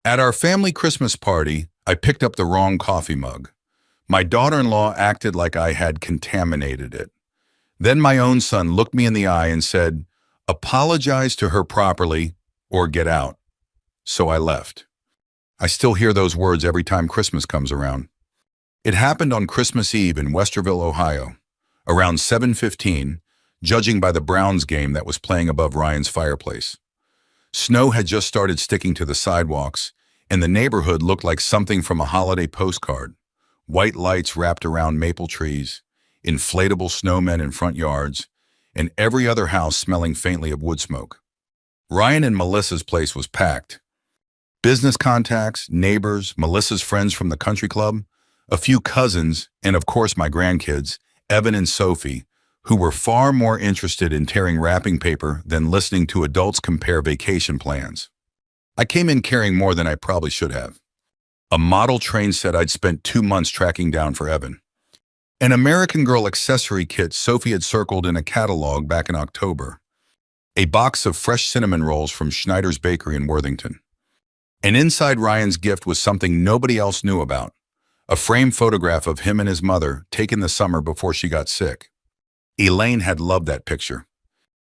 At our family Christmas party, I picked up the wrong coffee mug. My daughter-in-law acted like I had contaminated it. Then my own son looked me in the eye and said, "Apologize to her properly or get out." So I left. I still hear those words every time Christmas comes around. It happened on Christmas Eve in Westerville, Ohio, around 7:15, judging by the Browns game that was playing above Ryan's fireplace. Snow had just started sticking to the sidewalks, and the neighborhood looked like something from a holiday postcard. White lights wrapped around maple trees, inflatable snowmen in front yards, and every other house smelling faintly of wood smoke. Ryan and Melissa's place was packed. Business contacts, neighbors, Melissa's friends from the country club, a few cousins, and of course my grandkids, Evan and Sophie, who were far more interested in tearing wrapping paper than listening to adults compare vacation plans. I came in carrying more than I probably should have. A model train set I'd spent 2 months tracking down for Evan. An American Girl accessory kit Sophie had circled in a catalog back in October. A box of fresh cinnamon rolls from Schneider's Bakery in Worthington. And inside Ryan's gift was something nobody else knew about. A framed photograph of him and his mother taken the summer before she got sick. Elaine had loved that picture.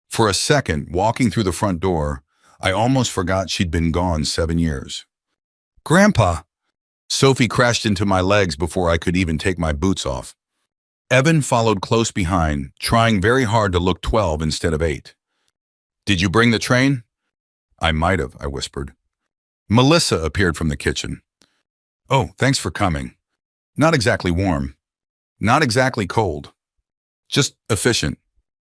For a second, walking through the front door, I almost forgot she'd been gone 7 years. "Grandpa!" Sophie crashed into my legs before I could even take my boots off. Evan followed close behind, trying very hard to look 12 instead of 8. "Did you bring the train?" "I might have," I whispered. Melissa appeared from the kitchen. "Oh, thanks for coming. Not exactly warm. Not exactly cold. Just efficient."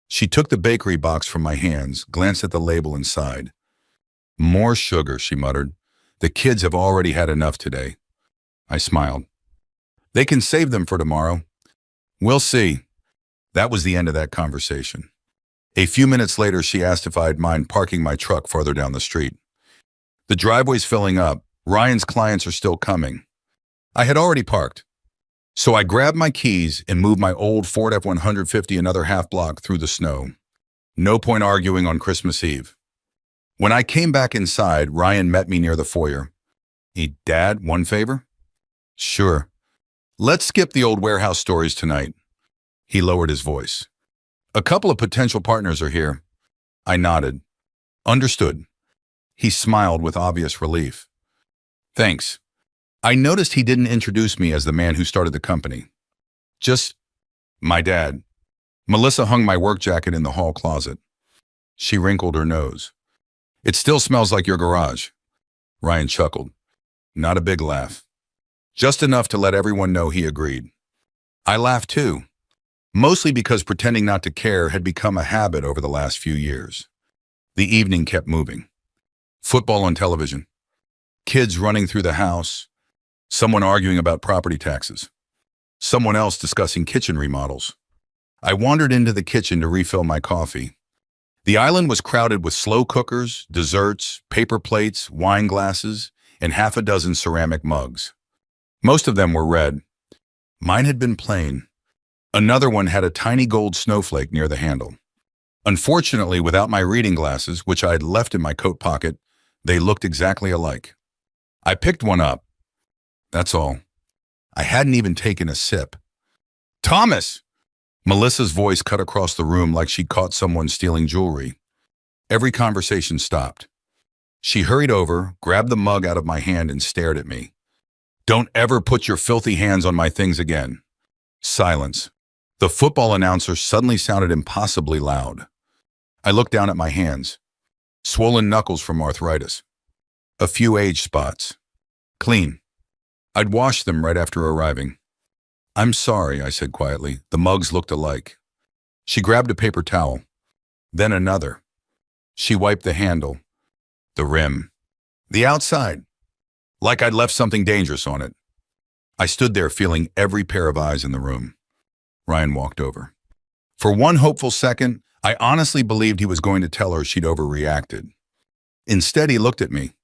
She took the bakery box from my hands, glanced at the label inside. "More sugar," she muttered. "The kids have already had enough today." I smiled. "They can save them for tomorrow." "We'll see." That was the end of that conversation. A few minutes later, she asked if I'd mind parking my truck farther down the street. "The driveway's filling up. Ryan's clients are still coming." I had already parked. So I grabbed my keys and moved my old Ford F-150 another half block through the snow. No point arguing on Christmas Eve. When I came back inside, Ryan met me near the foyer. "Hey, Dad, one favor?" "Sure. Let's skip the old warehouse stories tonight." He lowered his voice. "A couple of potential partners are here." I nodded. "Understood." He smiled with obvious relief. "Thanks." I noticed he didn't introduce me as the man who started the company. Just my dad. Melissa hung my work jacket in the hall closet. She wrinkled her nose. "It still smells like your garage." Ryan chuckled. Not a big laugh. Just enough to let everyone know he agreed. I laughed too, mostly because pretending not to care had become a habit over the last few years. The evening kept moving. Football on television. Kids running through the house. Someone arguing about property taxes. Someone else discussing kitchen remodels. I wandered into the kitchen to refill my coffee. The island was crowded with slow cookers, desserts, paper plates, wine glasses, and half a dozen ceramic mugs. Most of them were red. Mine had been plain. Another one had a tiny gold snowflake near the handle. Unfortunately, without my reading glasses, which I had left in my coat pocket, they looked exactly alike. I picked one up. That's all. I hadn't even taken a sip. "Thomas!" Melissa's voice cut across the room like she'd caught someone stealing jewelry. Every conversation stopped. She hurried over, grabbed the mug out of my hand, and stared at me. "Don't ever put your filthy hands on my things again." Silence. The football announcer suddenly sounded impossibly loud. I looked down at my hands. Swollen knuckles from arthritis. A few age spots. Clean. I'd washed them right after arriving. "I'm sorry," I said quietly. The mugs looked alike. She grabbed a paper towel. Then another. She wiped the handle. The rim. The outside. Like I'd left something dangerous on it. I stood there feeling every pair of eyes in the room. Ryan walked over. For one hopeful second, I honestly believed he was going to tell her she'd overreacted. Instead, he looked at me.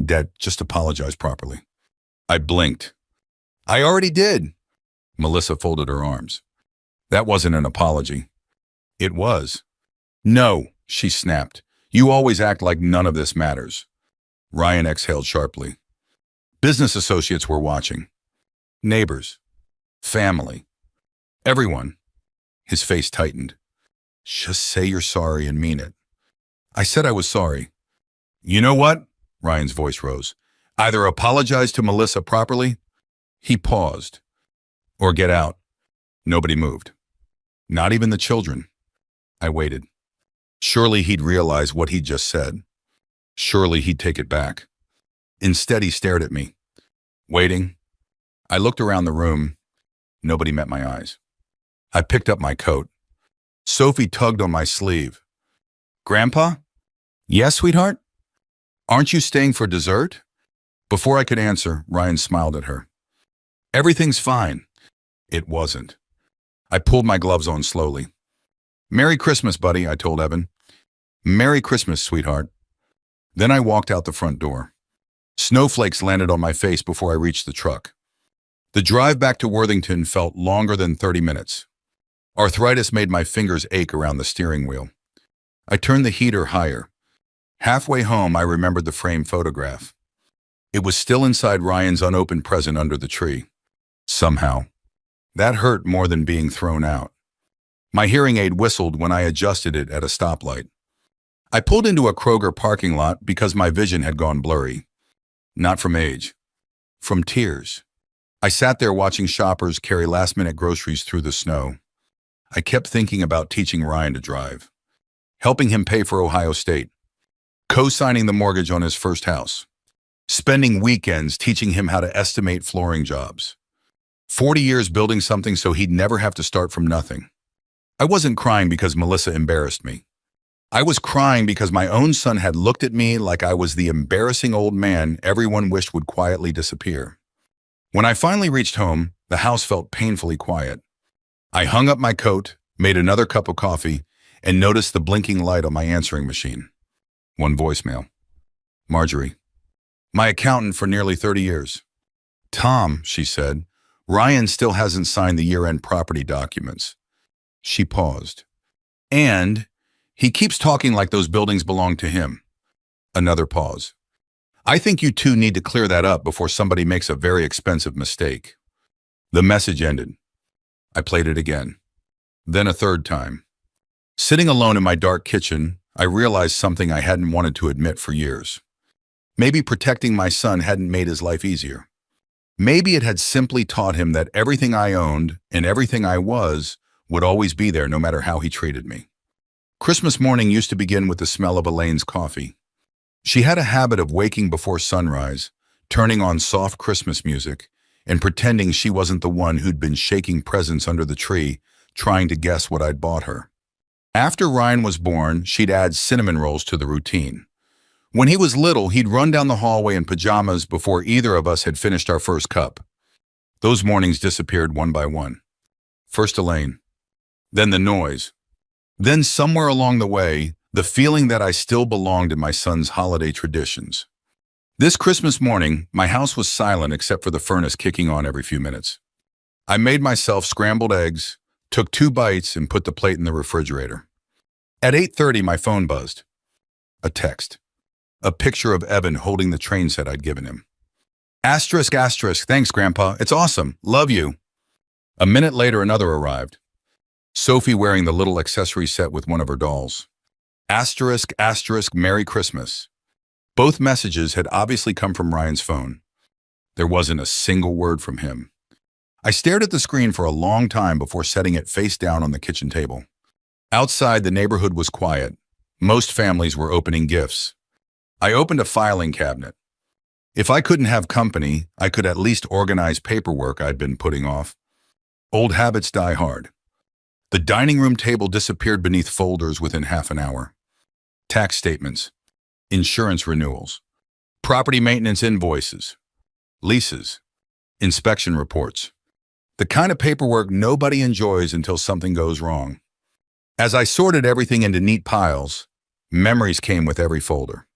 "Dad, just apologize properly." I blinked. "I already did." Melissa folded her arms. "That wasn't an apology." "It was." "No," she snapped. "You always act like none of this matters." Ryan exhaled sharply. Business associates were watching. Neighbors. Family. Everyone. His face tightened. Just say you're sorry and mean it. I said I was sorry. You know what? Ryan's voice rose. Either apologize to Melissa properly. He paused. Or get out. Nobody moved. Not even the children. I waited. Surely he'd realize what he'd just said. Surely he'd take it back. Instead, he stared at me. Waiting. I looked around the room. Nobody met my eyes. I picked up my coat. Sophie tugged on my sleeve. Grandpa? Yes, sweetheart? Aren't you staying for dessert? Before I could answer, Ryan smiled at her. Everything's fine. It wasn't. I pulled my gloves on slowly. Merry Christmas, buddy, I told Evan. Merry Christmas, sweetheart. Then I walked out the front door. Snowflakes landed on my face before I reached the truck. The drive back to Worthington felt longer than 30 minutes. Arthritis made my fingers ache around the steering wheel. I turned the heater higher. Halfway home, I remembered the framed photograph. It was still inside Ryan's unopened present under the tree. Somehow. That hurt more than being thrown out. My hearing aid whistled when I adjusted it at a stoplight. I pulled into a Kroger parking lot because my vision had gone blurry. Not from age. From tears. I sat there watching shoppers carry last-minute groceries through the snow. I kept thinking about teaching Ryan to drive. Helping him pay for Ohio State. Co-signing the mortgage on his first house. Spending weekends teaching him how to estimate flooring jobs. 40 years building something so he'd never have to start from nothing. I wasn't crying because Melissa embarrassed me. I was crying because my own son had looked at me like I was the embarrassing old man everyone wished would quietly disappear. When I finally reached home, the house felt painfully quiet. I hung up my coat, made another cup of coffee, and noticed the blinking light on my answering machine. One voicemail. Marjorie. My accountant for nearly 30 years. Tom, she said, Ryan still hasn't signed the year-end property documents. She paused. And he keeps talking like those buildings belong to him. Another pause. I think you two need to clear that up before somebody makes a very expensive mistake. The message ended. I played it again. Then a third time. Sitting alone in my dark kitchen, I realized something I hadn't wanted to admit for years. Maybe protecting my son hadn't made his life easier. Maybe it had simply taught him that everything I owned and everything I was would always be there no matter how he treated me. Christmas morning used to begin with the smell of Elaine's coffee. She had a habit of waking before sunrise, turning on soft Christmas music, and pretending she wasn't the one who'd been shaking presents under the tree, trying to guess what I'd bought her. After Ryan was born, she'd add cinnamon rolls to the routine. When he was little, he'd run down the hallway in pajamas before either of us had finished our first cup. Those mornings disappeared one by one. First Elaine, then the noise. Then somewhere along the way, the feeling that I still belonged in my son's holiday traditions. This Christmas morning, my house was silent except for the furnace kicking on every few minutes. I made myself scrambled eggs, took 2 bites, and put the plate in the refrigerator. At 8:30, my phone buzzed. A text. A picture of Evan holding the train set I'd given him. Asterisk, asterisk, thanks, Grandpa. It's awesome. Love you. A minute later, another arrived. Sophie wearing the little accessory set with one of her dolls. Asterisk, asterisk, Merry Christmas. Both messages had obviously come from Ryan's phone. There wasn't a single word from him. I stared at the screen for a long time before setting it face down on the kitchen table. Outside, the neighborhood was quiet. Most families were opening gifts. I opened a filing cabinet. If I couldn't have company, I could at least organize paperwork I'd been putting off. Old habits die hard. The dining room table disappeared beneath folders within half an hour. Tax statements, insurance renewals, property maintenance invoices, leases, inspection reports. The kind of paperwork nobody enjoys until something goes wrong. As I sorted everything into neat piles, memories came with every folder.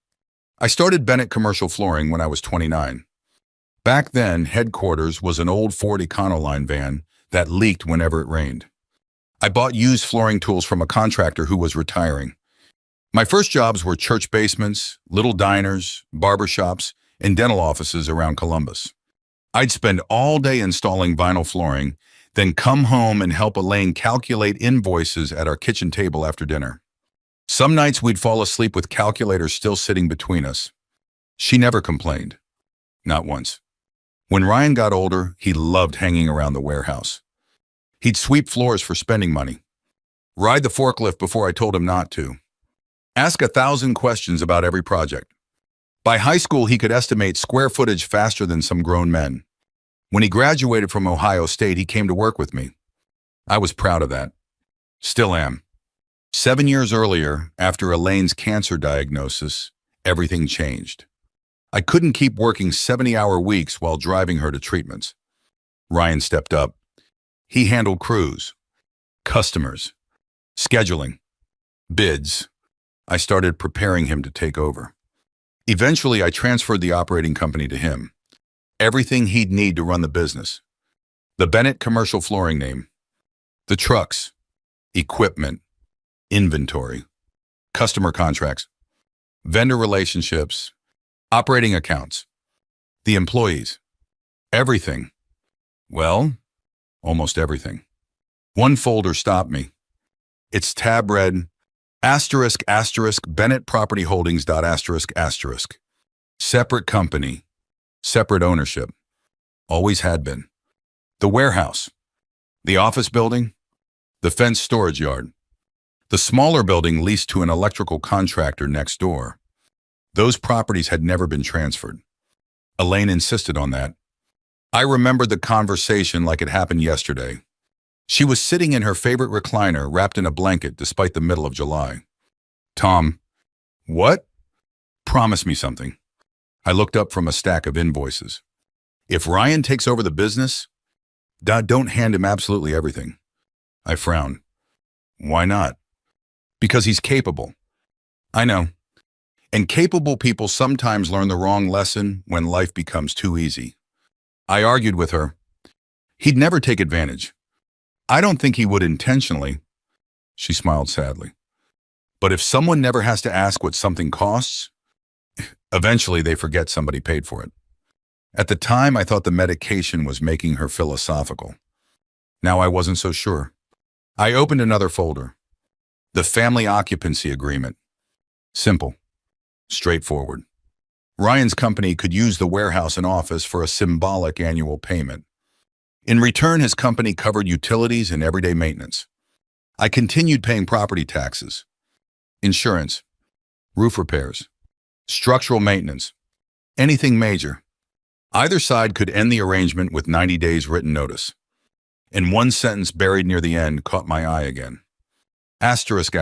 I started Bennett Commercial Flooring when I was 29. Back then, headquarters was an old Ford Econoline van that leaked whenever it rained. I bought used flooring tools from a contractor who was retiring. My first jobs were church basements, little diners, barber shops, and dental offices around Columbus. I'd spend all day installing vinyl flooring, then come home and help Elaine calculate invoices at our kitchen table after dinner. Some nights we'd fall asleep with calculators still sitting between us. She never complained. Not once. When Ryan got older, he loved hanging around the warehouse. He'd sweep floors for spending money, ride the forklift before I told him not to, ask 1,000 questions about every project. By high school, he could estimate square footage faster than some grown men. When he graduated from Ohio State, he came to work with me. I was proud of that. Still am. 7 years earlier, after Elaine's cancer diagnosis, everything changed. I couldn't keep working 70-hour weeks while driving her to treatments. Ryan stepped up. He handled crews, customers, scheduling, bids. I started preparing him to take over. Eventually, I transferred the operating company to him. Everything he'd need to run the business. The Bennett commercial flooring name. The trucks, equipment, inventory, customer contracts, vendor relationships, operating accounts, the employees, everything. Well, almost everything. One folder stopped me. Its tab read, **Bennett Property Holdings. **. Separate company, separate ownership. Always had been. The warehouse, the office building, the fenced storage yard. The smaller building leased to an electrical contractor next door. Those properties had never been transferred. Elaine insisted on that. I remembered the conversation like it happened yesterday. She was sitting in her favorite recliner, wrapped in a blanket despite the middle of July. Tom, what? Promise me something. I looked up from a stack of invoices. If Ryan takes over the business, don't hand him absolutely everything. I frowned. Why not? Because he's capable. I know. And capable people sometimes learn the wrong lesson when life becomes too easy. I argued with her. He'd never take advantage. I don't think he would intentionally. She smiled sadly. But if someone never has to ask what something costs, eventually they forget somebody paid for it. At the time, I thought the medication was making her philosophical. Now I wasn't so sure. I opened another folder. The family occupancy agreement. Simple. Straightforward. Ryan's company could use the warehouse and office for a symbolic annual payment. In return, his company covered utilities and everyday maintenance. I continued paying property taxes, insurance, roof repairs, structural maintenance, anything major. Either side could end the arrangement with 90 days written notice. And one sentence buried near the end caught my eye again. Asterisk.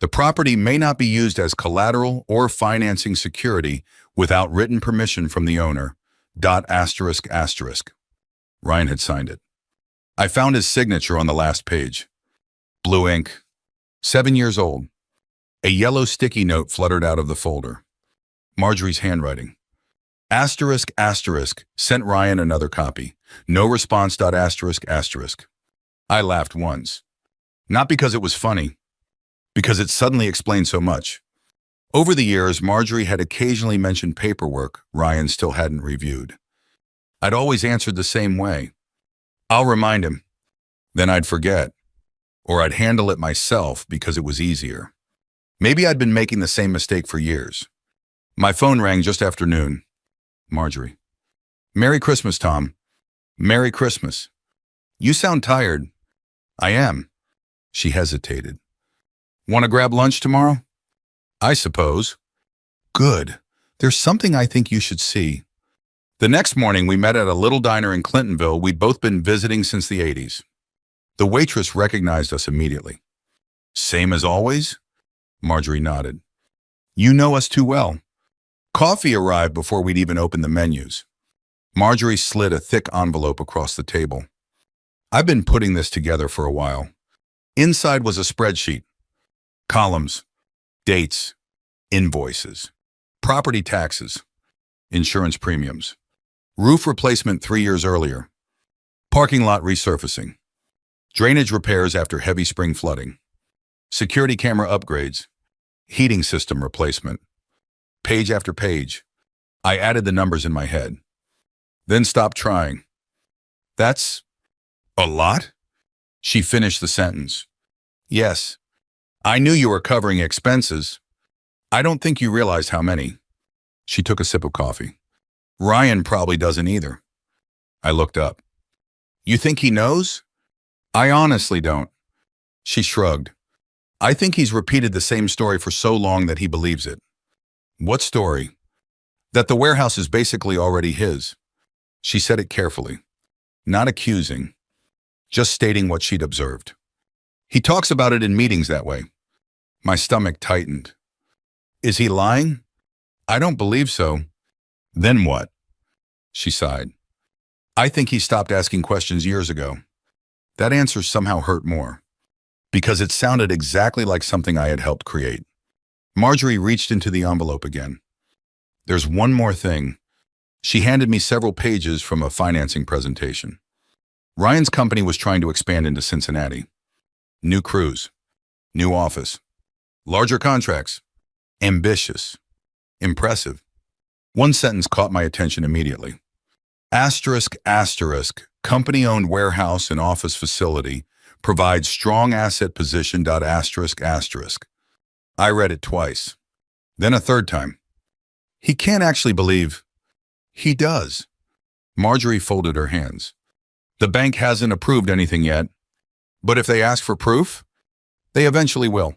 The property may not be used as collateral or financing security without written permission from the owner. ****. Ryan had signed it. I found his signature on the last page. Blue ink. 7 years old. A yellow sticky note fluttered out of the folder. Marjorie's handwriting. ****. Sent Ryan another copy. No response. ****. I laughed once. Not because it was funny, because it suddenly explained so much. Over the years, Marjorie had occasionally mentioned paperwork Ryan still hadn't reviewed. I'd always answered the same way. I'll remind him. Then I'd forget. Or I'd handle it myself because it was easier. Maybe I'd been making the same mistake for years. My phone rang just after noon. Marjorie. Merry Christmas, Tom. Merry Christmas. You sound tired. I am. She hesitated. Want to grab lunch tomorrow? I suppose. Good. There's something I think you should see. The next morning, we met at a little diner in Clintonville we'd both been visiting since the 80s. The waitress recognized us immediately. Same as always? Marjorie nodded. You know us too well. Coffee arrived before we'd even opened the menus. Marjorie slid a thick envelope across the table. I've been putting this together for a while. Inside was a spreadsheet. Columns, dates, invoices, property taxes, insurance premiums, roof replacement 3 years earlier, parking lot resurfacing, drainage repairs after heavy spring flooding, security camera upgrades, Heating system replacement. Page after page. I added the numbers in my head. Then stopped trying. That's a lot? She finished the sentence. Yes. I knew you were covering expenses. I don't think you realized how many. She took a sip of coffee. Ryan probably doesn't either. I looked up. You think he knows? I honestly don't. She shrugged. I think he's repeated the same story for so long that he believes it. What story? That the warehouse is basically already his. She said it carefully, not accusing, just stating what she'd observed. He talks about it in meetings that way. My stomach tightened. Is he lying? I don't believe so. Then what? She sighed. I think he stopped asking questions years ago. That answer somehow hurt more, because it sounded exactly like something I had helped create. Marjorie reached into the envelope again. There's one more thing. She handed me several pages from a financing presentation. Ryan's company was trying to expand into Cincinnati. New crews, new office, larger contracts, ambitious, impressive. One sentence caught my attention immediately. Asterisk, asterisk, company-owned warehouse and office facility provides strong asset position. Asterisk, asterisk. I read it twice, then a third time. He can't actually believe. He does. Marjorie folded her hands. The bank hasn't approved anything yet, but if they ask for proof, they eventually will.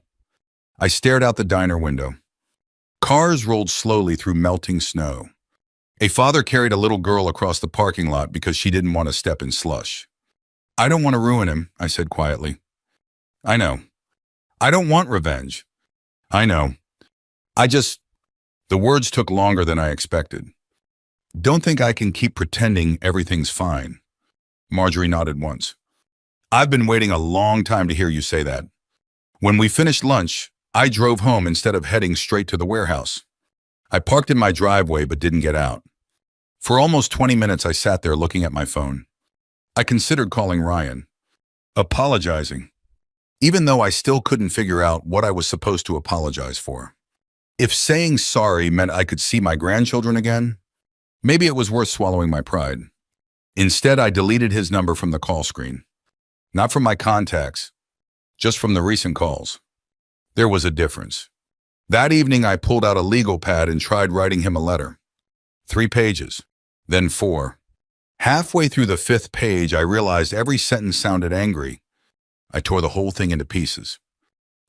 I stared out the diner window. Cars rolled slowly through melting snow. A father carried a little girl across the parking lot because she didn't want to step in slush. I don't want to ruin him, I said quietly. I know. I don't want revenge. I know. The words took longer than I expected. Don't think I can keep pretending everything's fine. Marjorie nodded once. I've been waiting a long time to hear you say that. When we finished lunch, I drove home instead of heading straight to the warehouse. I parked in my driveway but didn't get out. For almost 20 minutes I sat there looking at my phone. I considered calling Ryan, apologizing, even though I still couldn't figure out what I was supposed to apologize for. If saying sorry meant I could see my grandchildren again, maybe it was worth swallowing my pride. Instead, I deleted his number from the call screen. Not from my contacts, just from the recent calls. There was a difference. That evening, I pulled out a legal pad and tried writing him a letter. 3 pages, then 4. Halfway through the 5th page, I realized every sentence sounded angry. I tore the whole thing into pieces.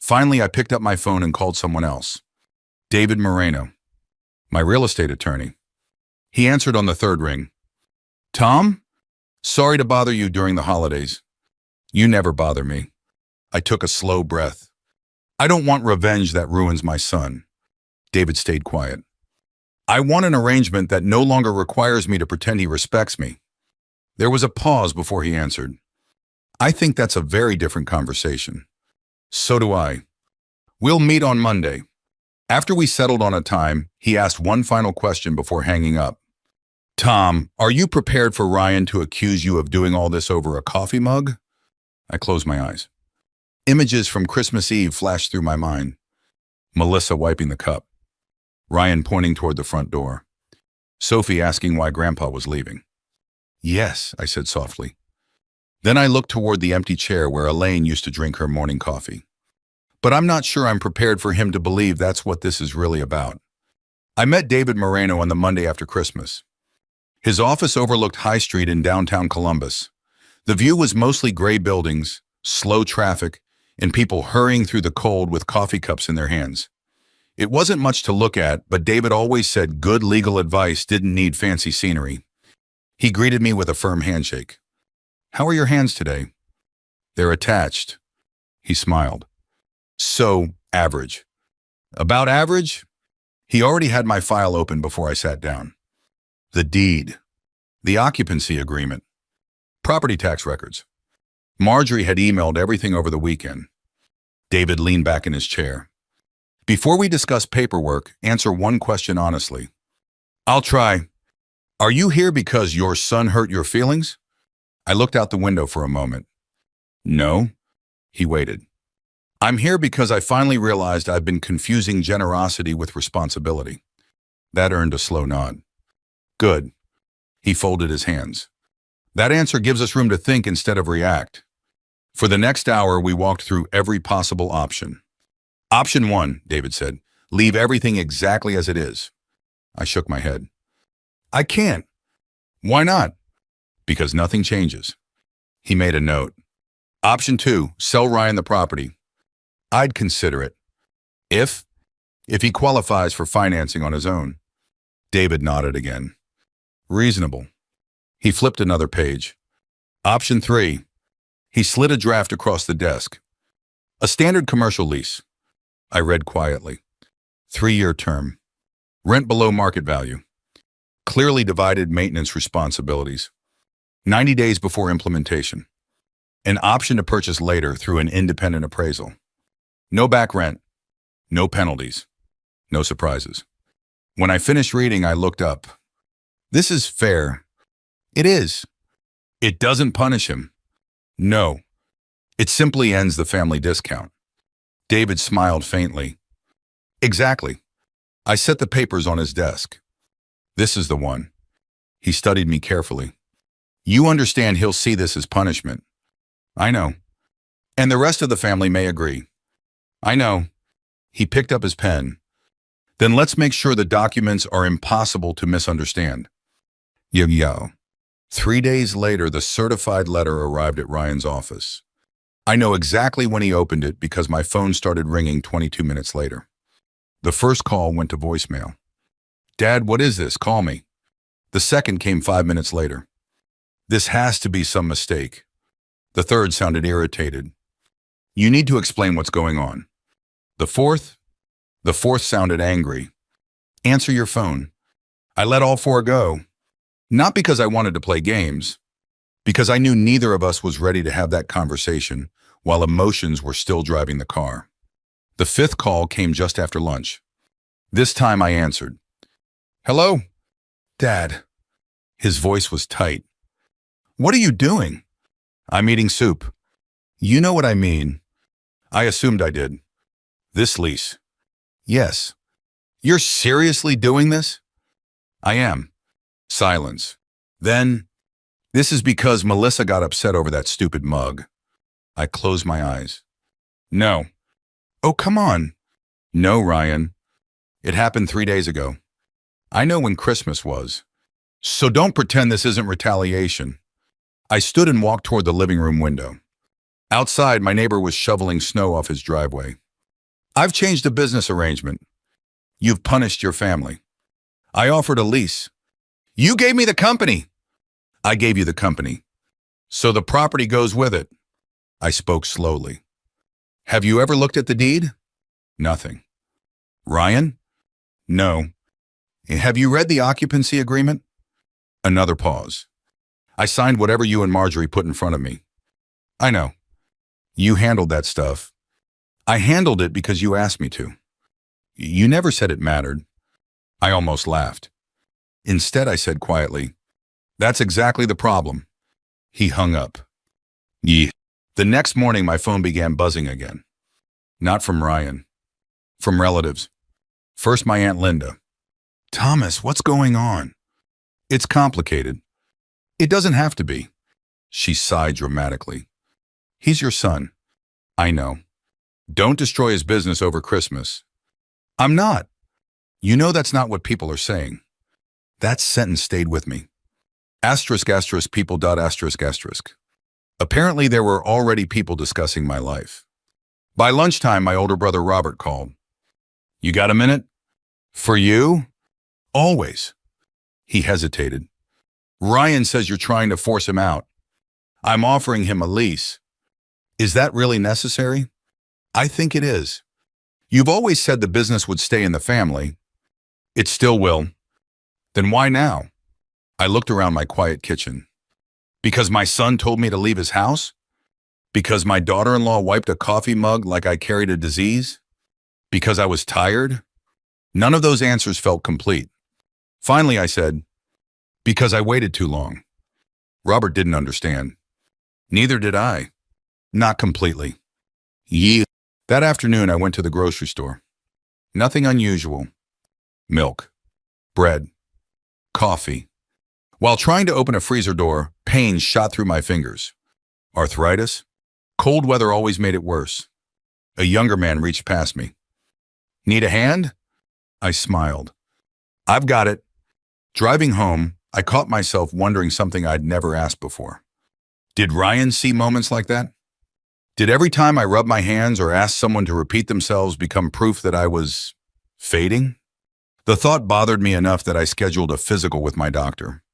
Finally, I picked up my phone and called someone else. David Moreno, my real estate attorney. He answered on the 3rd ring. Tom? Sorry to bother you during the holidays. You never bother me. I took a slow breath. I don't want revenge that ruins my son. David stayed quiet. I want an arrangement that no longer requires me to pretend he respects me. There was a pause before he answered. I think that's a very different conversation. So do I. We'll meet on Monday. After we settled on a time, he asked one final question before hanging up. Tom, are you prepared for Ryan to accuse you of doing all this over a coffee mug? I closed my eyes. Images from Christmas Eve flashed through my mind. Melissa wiping the cup. Ryan pointing toward the front door. Sophie asking why Grandpa was leaving. Yes, I said softly. Then I looked toward the empty chair where Elaine used to drink her morning coffee. But I'm not sure I'm prepared for him to believe that's what this is really about. I met David Moreno on the Monday after Christmas. His office overlooked High Street in downtown Columbus. The view was mostly gray buildings, slow traffic, and people hurrying through the cold with coffee cups in their hands. It wasn't much to look at, but David always said good legal advice didn't need fancy scenery. He greeted me with a firm handshake. How are your hands today? They're attached. He smiled. So, average. About average? He already had my file open before I sat down. The deed. The occupancy agreement. Property tax records. Marjorie had emailed everything over the weekend. David leaned back in his chair. Before we discuss paperwork, answer one question honestly. I'll try. Are you here because your son hurt your feelings? I looked out the window for a moment. No. He waited. I'm here because I finally realized I've been confusing generosity with responsibility. That earned a slow nod. Good. He folded his hands. That answer gives us room to think instead of react. For the next hour, we walked through every possible option. Option 1, David said, leave everything exactly as it is. I shook my head. I can't. Why not? Because nothing changes. He made a note. Option 2, sell Ryan the property. I'd consider it. If he qualifies for financing on his own. David nodded again. Reasonable. He flipped another page. Option 3. He slid a draft across the desk. A standard commercial lease. I read quietly. 3-year term. Rent below market value. Clearly divided maintenance responsibilities. 90 days before implementation. An option to purchase later through an independent appraisal. No back rent. No penalties. No surprises. When I finished reading, I looked up. This is fair. It is. It doesn't punish him. No. It simply ends the family discount. David smiled faintly. Exactly. I set the papers on his desk. This is the one. He studied me carefully. You understand he'll see this as punishment. I know. And the rest of the family may agree. I know. He picked up his pen. Then let's make sure the documents are impossible to misunderstand. Yo. 3 days later, the certified letter arrived at Ryan's office. I know exactly when he opened it because my phone started ringing 22 minutes later. The first call went to voicemail. Dad, what is this? Call me. The second came 5 minutes later. This has to be some mistake. The third sounded irritated. You need to explain what's going on. The fourth sounded angry. Answer your phone. I let all 4 go. Not because I wanted to play games, because I knew neither of us was ready to have that conversation while emotions were still driving the car. The 5th call came just after lunch. This time I answered. Hello? Dad. His voice was tight. What are you doing? I'm eating soup. You know what I mean. I assumed I did. This lease. Yes. You're seriously doing this? I am. Silence. Then, this is because Melissa got upset over that stupid mug. I closed my eyes. No. Oh, come on. No, Ryan. It happened 3 days ago. I know when Christmas was. So don't pretend this isn't retaliation. I stood and walked toward the living room window. Outside, my neighbor was shoveling snow off his driveway. I've changed the business arrangement. You've punished your family. I offered a lease. You gave me the company. I gave you the company. So the property goes with it. I spoke slowly. Have you ever looked at the deed? Nothing. Ryan? No. Have you read the occupancy agreement? Another pause. I signed whatever you and Marjorie put in front of me. I know. You handled that stuff. I handled it because you asked me to. You never said it mattered. I almost laughed. Instead, I said quietly, that's exactly the problem. He hung up. Yeah. The next morning, my phone began buzzing again. Not from Ryan. From relatives. First, my Aunt Linda. Thomas, what's going on? It's complicated. It doesn't have to be. She sighed dramatically. He's your son. I know. Don't destroy his business over Christmas. I'm not. You know that's not what people are saying. That sentence stayed with me. Asterisk, asterisk, people dot asterisk, asterisk. Apparently there were already people discussing my life. By lunchtime, my older brother Robert called. You got a minute? For you? Always. He hesitated. Ryan says you're trying to force him out. I'm offering him a lease. Is that really necessary? I think it is. You've always said the business would stay in the family. It still will. Then why now? I looked around my quiet kitchen. Because my son told me to leave his house? Because my daughter-in-law wiped a coffee mug like I carried a disease? Because I was tired? None of those answers felt complete. Finally, I said, because I waited too long. Robert didn't understand. Neither did I. Not completely. That afternoon, I went to the grocery store. Nothing unusual. Milk, bread, coffee. While trying to open a freezer door, pains shot through my fingers. Arthritis? Cold weather always made it worse. A younger man reached past me. Need a hand? I smiled. I've got it. Driving home, I caught myself wondering something I'd never asked before. Did Ryan see moments like that? Did every time I rubbed my hands or asked someone to repeat themselves become proof that I was fading? The thought bothered me enough that I scheduled a physical with my doctor.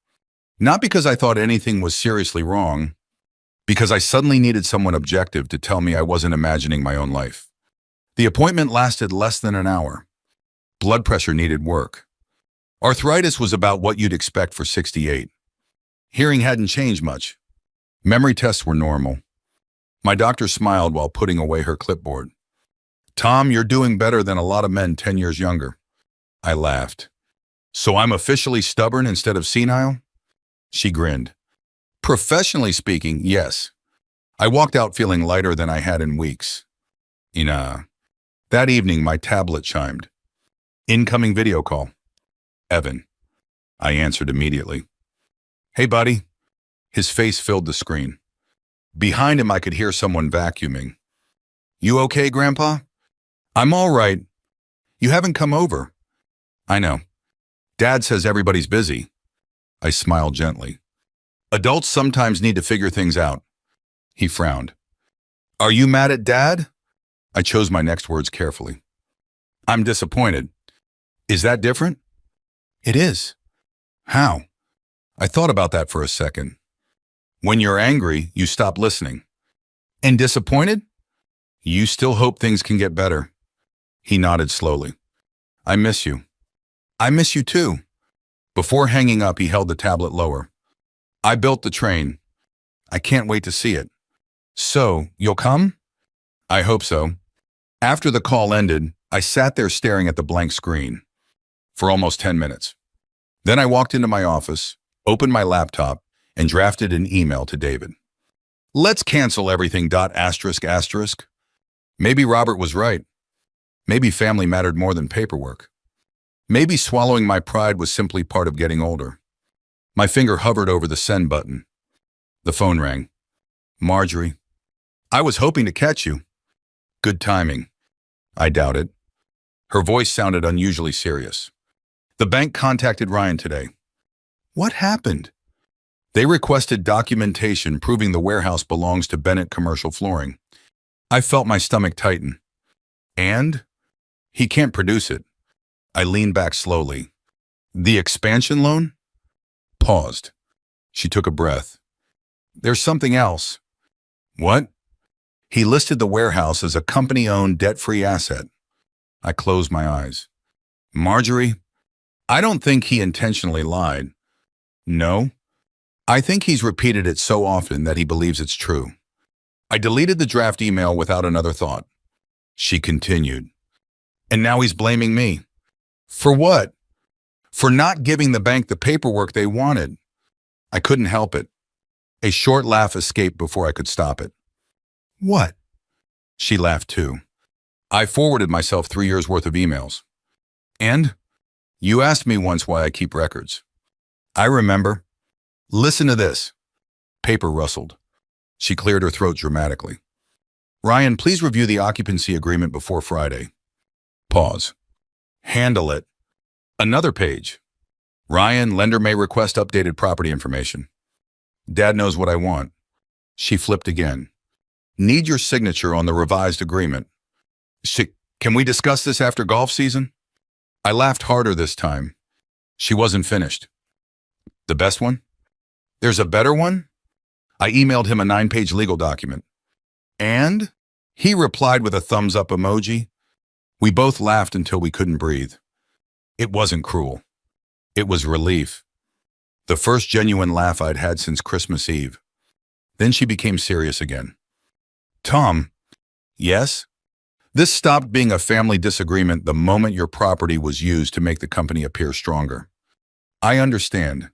Not because I thought anything was seriously wrong, because I suddenly needed someone objective to tell me I wasn't imagining my own life. The appointment lasted less than an hour. Blood pressure needed work. Arthritis was about what you'd expect for 68. Hearing hadn't changed much. Memory tests were normal. My doctor smiled while putting away her clipboard. Tom, you're doing better than a lot of men 10 years younger. I laughed. So I'm officially stubborn instead of senile? She grinned. Professionally speaking, yes. I walked out feeling lighter than I had in weeks. That evening, my tablet chimed. Incoming video call. Evan. I answered immediately. Hey, buddy. His face filled the screen. Behind him, I could hear someone vacuuming. You okay, Grandpa? I'm all right. You haven't come over. I know. Dad says everybody's busy. I smiled gently. Adults sometimes need to figure things out. He frowned. Are you mad at Dad? I chose my next words carefully. I'm disappointed. Is that different? It is. How? I thought about that for a second. When you're angry, you stop listening. And disappointed? You still hope things can get better. He nodded slowly. I miss you. I miss you too. Before hanging up, he held the tablet lower. I built the train. I can't wait to see it. So, you'll come? I hope so. After the call ended, I sat there staring at the blank screen for almost 10 minutes. Then I walked into my office, opened my laptop, and drafted an email to David. Let's cancel everything. ****. Maybe Robert was right. Maybe family mattered more than paperwork. Maybe swallowing my pride was simply part of getting older. My finger hovered over the send button. The phone rang. Marjorie. I was hoping to catch you. Good timing. I doubt it. Her voice sounded unusually serious. The bank contacted Ryan today. What happened? They requested documentation proving the warehouse belongs to Bennett Commercial Flooring. I felt my stomach tighten. And? He can't produce it. I leaned back slowly. The expansion loan? Paused. She took a breath. There's something else. What? He listed the warehouse as a company-owned, debt-free asset. I closed my eyes. Marjorie, I don't think he intentionally lied. No. I think he's repeated it so often that he believes it's true. I deleted the draft email without another thought. She continued. And now he's blaming me. For what? For not giving the bank the paperwork they wanted. I couldn't help it. A short laugh escaped before I could stop it. What? She laughed too. I forwarded myself 3 years' worth of emails. And? You asked me once why I keep records. I remember. Listen to this. Paper rustled. She cleared her throat dramatically. Ryan, please review the occupancy agreement before Friday. Pause. Handle it. Another page. Ryan, lender may request updated property information. Dad knows what I want. She flipped again. Need your signature on the revised agreement. Can we discuss this after golf season? I laughed harder this time. She wasn't finished. The best one? There's a better one? I emailed him a 9-page legal document. And? He replied with a thumbs-up emoji. We both laughed until we couldn't breathe. It wasn't cruel. It was relief. The first genuine laugh I'd had since Christmas Eve. Then she became serious again. Tom. Yes? This stopped being a family disagreement the moment your property was used to make the company appear stronger. I understand.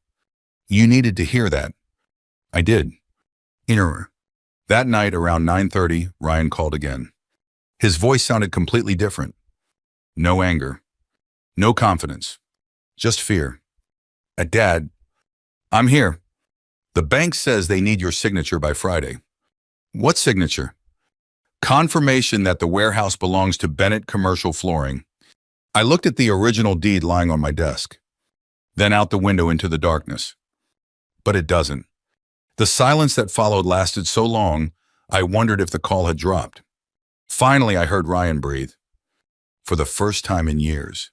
You needed to hear that. I did. That night around 9:30, Ryan called again. His voice sounded completely different. No anger, no confidence, just fear. Dad, I'm here. The bank says they need your signature by Friday. What signature? Confirmation that the warehouse belongs to Bennett Commercial Flooring. I looked at the original deed lying on my desk, then out the window into the darkness. But it doesn't. The silence that followed lasted so long, I wondered if the call had dropped. Finally, I heard Ryan breathe. For the first time in years.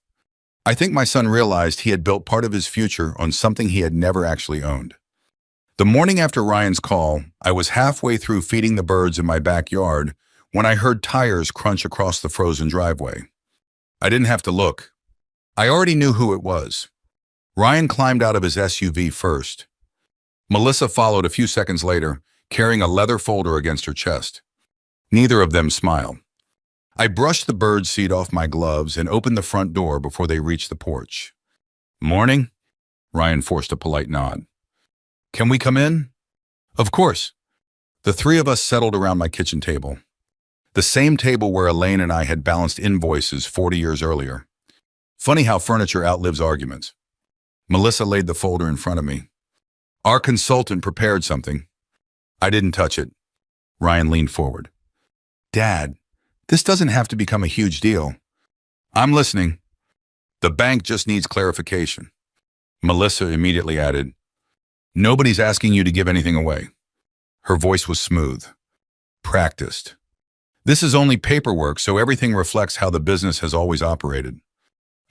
I think my son realized he had built part of his future on something he had never actually owned. The morning after Ryan's call, I was halfway through feeding the birds in my backyard when I heard tires crunch across the frozen driveway. I didn't have to look. I already knew who it was. Ryan climbed out of his SUV first. Melissa followed a few seconds later, carrying a leather folder against her chest. Neither of them smiled. I brushed the bird seed off my gloves and opened the front door before they reached the porch. Morning? Ryan forced a polite nod. Can we come in? Of course. The three of us settled around my kitchen table. The same table where Elaine and I had balanced invoices 40 years earlier. Funny how furniture outlives arguments. Melissa laid the folder in front of me. Our consultant prepared something. I didn't touch it. Ryan leaned forward. Dad, this doesn't have to become a huge deal. I'm listening. The bank just needs clarification. Melissa immediately added, Nobody's asking you to give anything away. Her voice was smooth, practiced. This is only paperwork, so everything reflects how the business has always operated.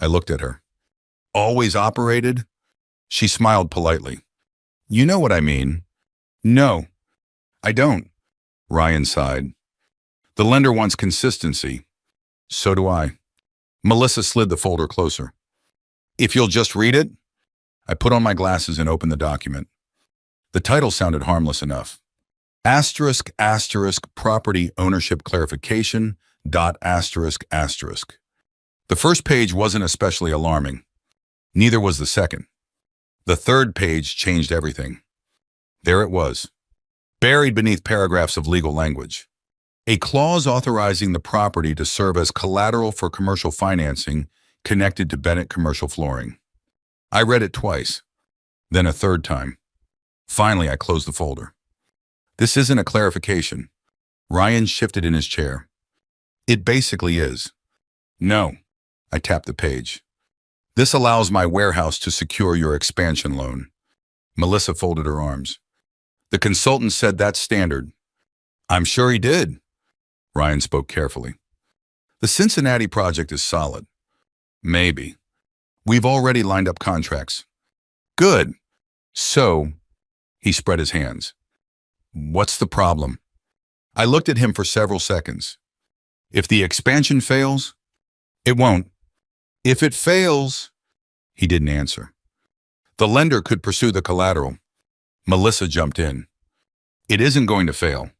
I looked at her. Always operated? She smiled politely. You know what I mean. No, I don't. Ryan sighed. The lender wants consistency. So do I. Melissa slid the folder closer. If you'll just read it? I put on my glasses and opened the document. The title sounded harmless enough. Asterisk, asterisk, property ownership clarification, dot asterisk, asterisk. The first page wasn't especially alarming. Neither was the second. The third page changed everything. There it was, buried beneath paragraphs of legal language. A clause authorizing the property to serve as collateral for commercial financing connected to Bennett Commercial Flooring. I read it twice, then a third time. Finally, I closed the folder. This isn't a clarification. Ryan shifted in his chair. It basically is. No. I tapped the page. This allows my warehouse to secure your expansion loan. Melissa folded her arms. The consultant said that's standard. I'm sure he did. Ryan spoke carefully. The Cincinnati project is solid. Maybe. We've already lined up contracts. Good. So, he spread his hands. What's the problem? I looked at him for several seconds. If the expansion fails, it won't. If it fails, he didn't answer. The lender could pursue the collateral. Melissa jumped in. It isn't going to fail.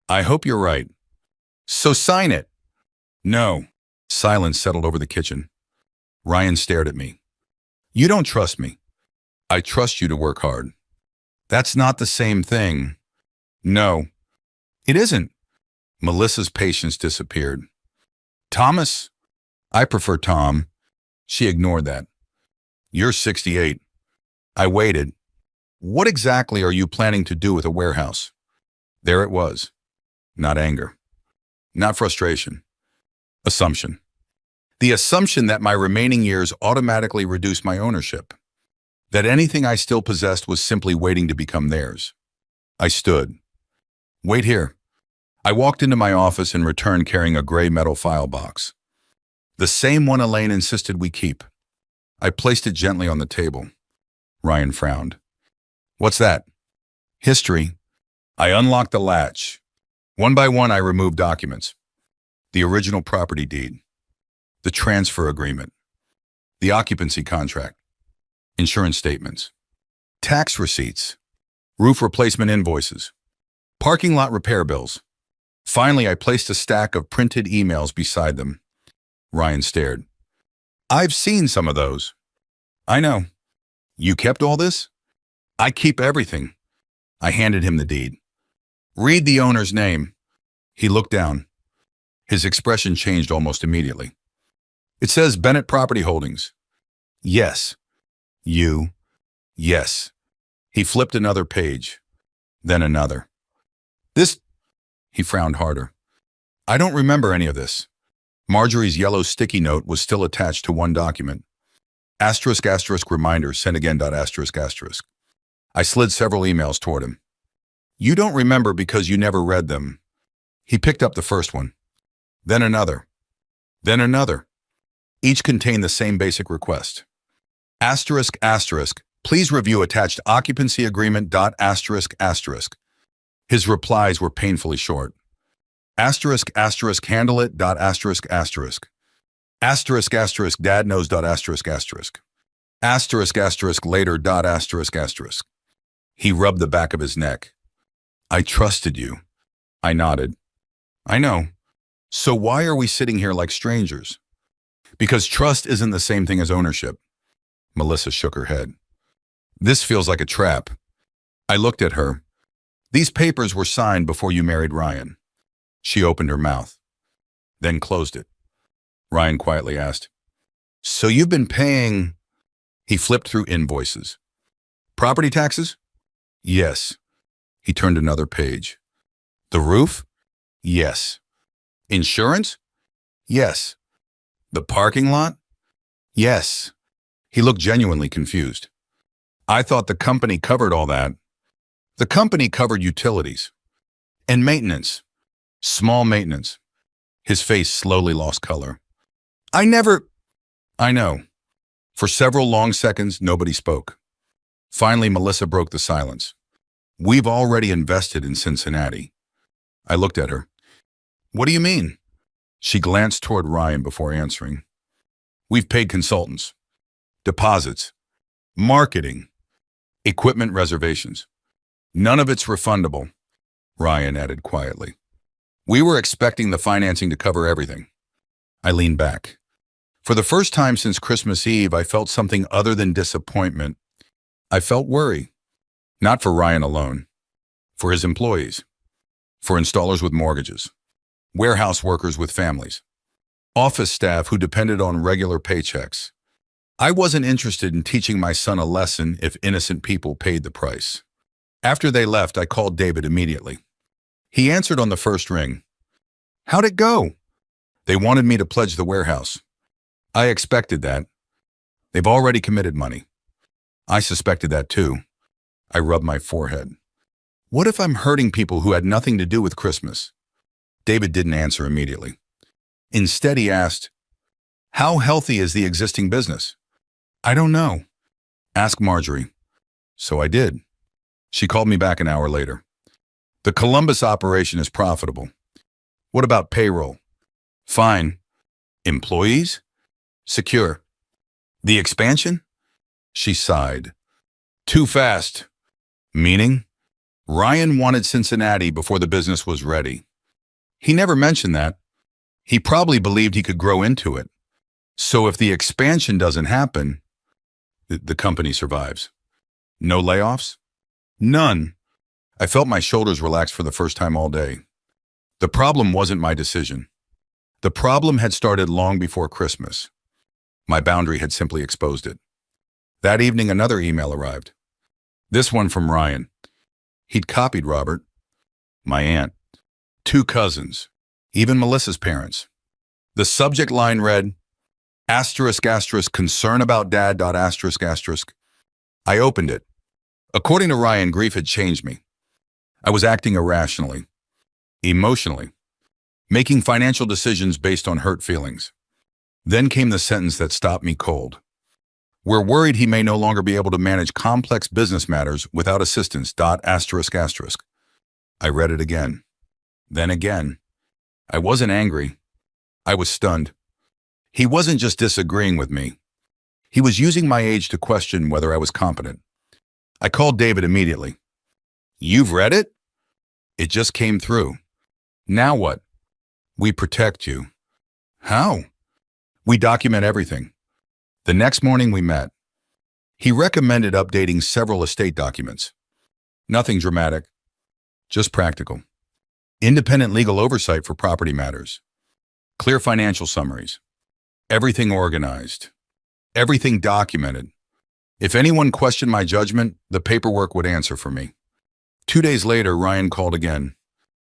I hope you're right. So sign it. No. Silence settled over the kitchen. Ryan stared at me. You don't trust me. I trust you to work hard. That's not the same thing. No, it isn't. Melissa's patience disappeared. Thomas? I prefer Tom. She ignored that. You're 68. I waited. What exactly are you planning to do with a warehouse? There it was. Not anger. Not frustration. Assumption. The assumption that my remaining years automatically reduced my ownership. That anything I still possessed was simply waiting to become theirs. I stood. Wait here. I walked into my office and returned carrying a gray metal file box. The same one Elaine insisted we keep. I placed it gently on the table. Ryan frowned. What's that? History. I unlocked the latch. One by one, I removed documents. The original property deed. The transfer agreement. The occupancy contract. Insurance statements. Tax receipts. Roof replacement invoices. Parking lot repair bills. Finally, I placed a stack of printed emails beside them. Ryan stared. I've seen some of those. I know. You kept all this? I keep everything. I handed him the deed. Read the owner's name. He looked down. His expression changed almost immediately. It says Bennett Property Holdings. Yes. You. Yes. He flipped another page, then another. This, he frowned harder. I don't remember any of this. Marjorie's yellow sticky note was still attached to one document. Asterisk asterisk reminder sent again asterisk asterisk. I slid several emails toward him. You don't remember because you never read them. He picked up the first one. Then another. Then another. Each contained the same basic request. Asterisk asterisk. Please review attached occupancy agreement asterisk asterisk. His replies were painfully short. Asterisk asterisk handle it asterisk asterisk. Asterisk asterisk dad knows asterisk asterisk. Asterisk asterisk later asterisk asterisk. He rubbed the back of his neck. I trusted you. I nodded. I know. So why are we sitting here like strangers? Because trust isn't the same thing as ownership. Melissa shook her head. This feels like a trap. I looked at her. These papers were signed before you married Ryan. She opened her mouth, then closed it. Ryan quietly asked, So you've been paying... He flipped through invoices. Property taxes? Yes. He turned another page. The roof? Yes. Insurance? Yes. The parking lot? Yes. He looked genuinely confused. I thought the company covered all that. The company covered utilities. And maintenance. Small maintenance. His face slowly lost color. I know. For several long seconds, nobody spoke. Finally, Melissa broke the silence. We've already invested in Cincinnati. I looked at her. What do you mean? She glanced toward Ryan before answering. We've paid consultants, deposits, marketing, equipment reservations. None of it's refundable, Ryan added quietly. We were expecting the financing to cover everything. I leaned back. For the first time since Christmas Eve, I felt something other than disappointment. I felt worry. Not for Ryan alone. For his employees. For installers with mortgages. Warehouse workers with families. Office staff who depended on regular paychecks. I wasn't interested in teaching my son a lesson if innocent people paid the price. After they left, I called David immediately. He answered on the first ring. How'd it go? They wanted me to pledge the warehouse. I expected that. They've already committed money. I suspected that too. I rubbed my forehead. What if I'm hurting people who had nothing to do with Christmas? David didn't answer immediately. Instead, he asked, How healthy is the existing business? I don't know. Ask Marjorie. So I did. She called me back an hour later. The Columbus operation is profitable. What about payroll? Fine. Employees? Secure. The expansion? She sighed. Too fast. Meaning? Ryan wanted Cincinnati before the business was ready. He never mentioned that. He probably believed he could grow into it. So if the expansion doesn't happen, the company survives. No layoffs? None. I felt my shoulders relax for the first time all day. The problem wasn't my decision. The problem had started long before Christmas. My boundary had simply exposed it. That evening, another email arrived. This one from Ryan. He'd copied Robert, my aunt, 2 cousins, even Melissa's parents. The subject line read, asterisk asterisk concern about dad asterisk asterisk. I opened it. According to Ryan, grief had changed me. I was acting irrationally, emotionally, making financial decisions based on hurt feelings. Then came the sentence that stopped me cold. We're worried he may no longer be able to manage complex business matters without assistance asterisk asterisk. I read it again. Then again. I wasn't angry. I was stunned. He wasn't just disagreeing with me. He was using my age to question whether I was competent. I called David immediately. You've read it? It just came through. Now what? We protect you. How? We document everything. The next morning we met. He recommended updating several estate documents. Nothing dramatic, just practical. Independent legal oversight for property matters. Clear financial summaries. Everything organized. Everything documented. If anyone questioned my judgment, the paperwork would answer for me. 2 days later, Ryan called again.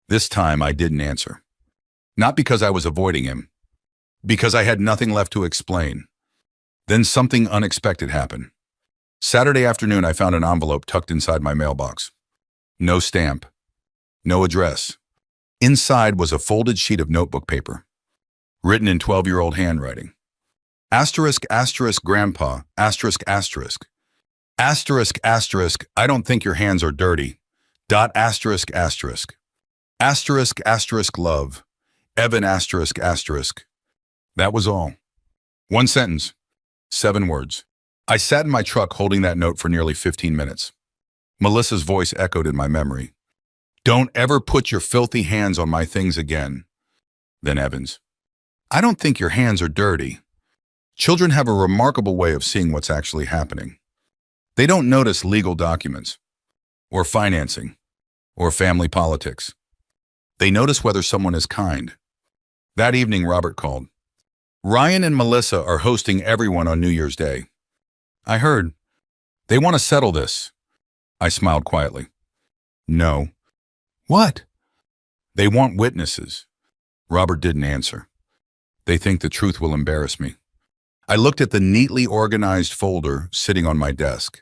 This time, I didn't answer. Not because I was avoiding him, because I had nothing left to explain. Then something unexpected happened. Saturday afternoon, I found an envelope tucked inside my mailbox. No stamp. No address. Inside was a folded sheet of notebook paper, written in 12-year-old handwriting. Asterisk, asterisk, grandpa, asterisk, asterisk. Asterisk, asterisk, I don't think your hands are dirty. Dot, asterisk, asterisk. Asterisk, asterisk, love. Evan, asterisk, asterisk. That was all. One sentence. 7 words. I sat in my truck holding that note for nearly 15 minutes. Melissa's voice echoed in my memory. Don't ever put your filthy hands on my things again. Then Evans. I don't think your hands are dirty. Children have a remarkable way of seeing what's actually happening. They don't notice legal documents, or financing, or family politics. They notice whether someone is kind. That evening, Robert called. Ryan and Melissa are hosting everyone on New Year's Day. I heard. They want to settle this. I smiled quietly. No. What? They want witnesses. Robert didn't answer. They think the truth will embarrass me. I looked at the neatly organized folder sitting on my desk.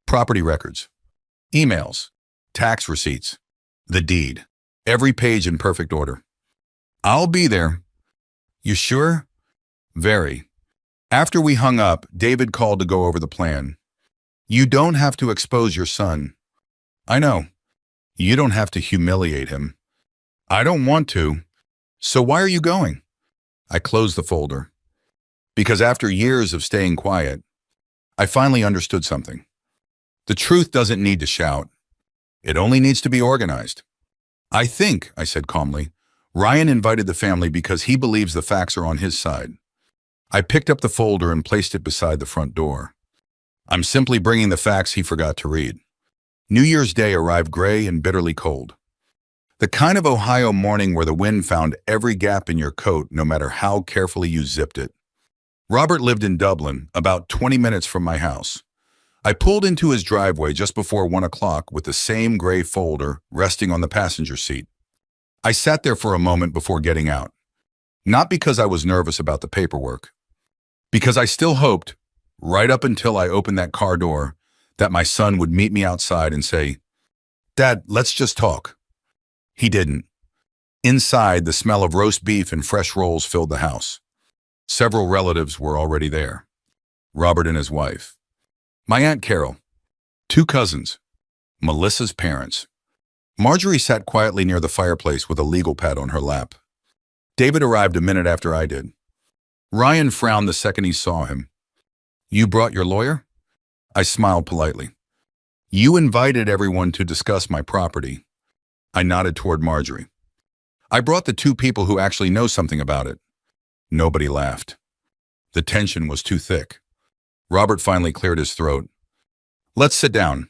Property records, emails, tax receipts, the deed, every page in perfect order. I'll be there. You sure? Very. After we hung up, David called to go over the plan. You don't have to expose your son. I know. You don't have to humiliate him. I don't want to. So why are you going? I closed the folder. Because after years of staying quiet, I finally understood something. The truth doesn't need to shout. It only needs to be organized. I think, I said calmly, Ryan invited the family because he believes the facts are on his side. I picked up the folder and placed it beside the front door. I'm simply bringing the facts he forgot to read. New Year's Day arrived gray and bitterly cold. The kind of Ohio morning where the wind found every gap in your coat no matter how carefully you zipped it. Robert lived in Dublin, about 20 minutes from my house. I pulled into his driveway just before 1 o'clock with the same gray folder resting on the passenger seat. I sat there for a moment before getting out. Not because I was nervous about the paperwork. Because I still hoped, right up until I opened that car door, that my son would meet me outside and say, Dad, let's just talk. He didn't. Inside, the smell of roast beef and fresh rolls filled the house. Several relatives were already there. Robert and his wife. My Aunt Carol. 2 cousins. Melissa's parents. Marjorie sat quietly near the fireplace with a legal pad on her lap. David arrived a minute after I did. Ryan frowned the second he saw him. You brought your lawyer? I smiled politely. You invited everyone to discuss my property. I nodded toward Marjorie. I brought the 2 people who actually know something about it. Nobody laughed. The tension was too thick. Robert finally cleared his throat. Let's sit down.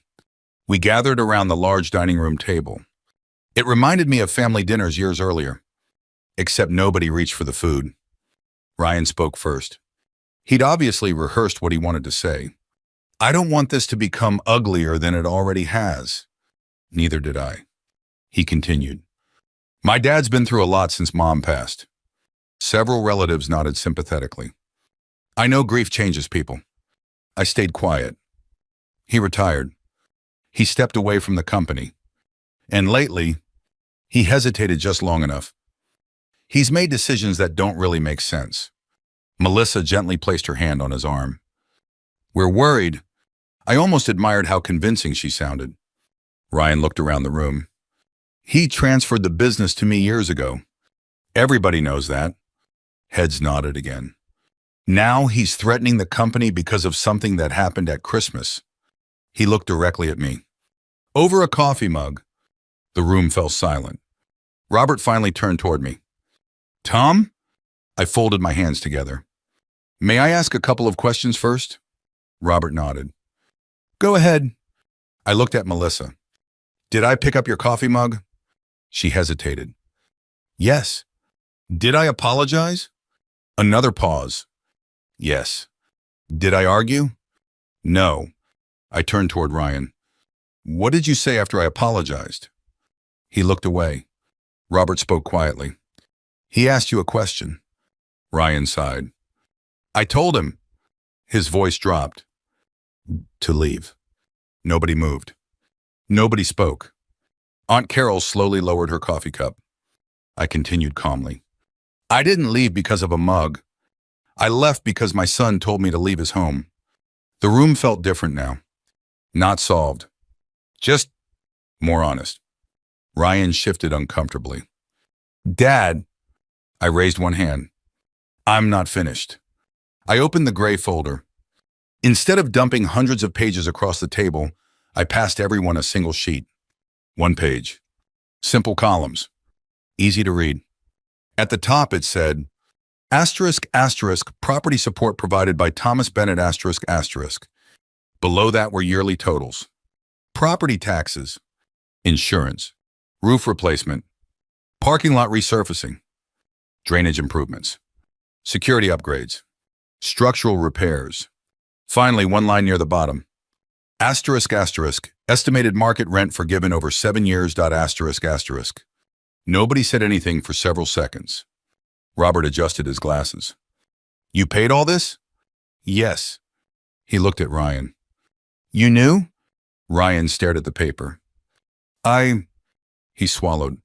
We gathered around the large dining room table. It reminded me of family dinners years earlier. Except nobody reached for the food. Ryan spoke first. He'd obviously rehearsed what he wanted to say. I don't want this to become uglier than it already has. Neither did I. He continued. My dad's been through a lot since Mom passed. Several relatives nodded sympathetically. I know grief changes people. I stayed quiet. He retired. He stepped away from the company. And lately, he hesitated just long enough. He's made decisions that don't really make sense. Melissa gently placed her hand on his arm. We're worried. I almost admired how convincing she sounded. Ryan looked around the room. He transferred the business to me years ago. Everybody knows that. Heads nodded again. Now he's threatening the company because of something that happened at Christmas. He looked directly at me. Over a coffee mug. The room fell silent. Robert finally turned toward me. Tom? I folded my hands together. May I ask a couple of questions first? Robert nodded. Go ahead. I looked at Melissa. Did I pick up your coffee mug? She hesitated. Yes. Did I apologize? Another pause. Yes. Did I argue? No. I turned toward Ryan. What did you say after I apologized? He looked away. Robert spoke quietly. He asked you a question. Ryan sighed. I told him. His voice dropped. To leave. Nobody moved. Nobody spoke. Aunt Carol slowly lowered her coffee cup. I continued calmly. I didn't leave because of a mug. I left because my son told me to leave his home. The room felt different now. Not solved. Just more honest. Ryan shifted uncomfortably. Dad, I raised one hand. I'm not finished. I opened the gray folder. Instead of dumping hundreds of pages across the table, I passed everyone a single sheet. One page. Simple columns. Easy to read. At the top it said, ***, property support provided by Thomas Bennett ***. Below that were yearly totals. Property taxes, insurance, roof replacement, parking lot resurfacing, drainage improvements, security upgrades, structural repairs. Finally, one line near the bottom. ***, estimated market rent forgiven over 7 years. ***. Nobody said anything for several seconds. Robert adjusted his glasses. You paid all this? Yes. He looked at Ryan. You knew? Ryan stared at the paper. He swallowed.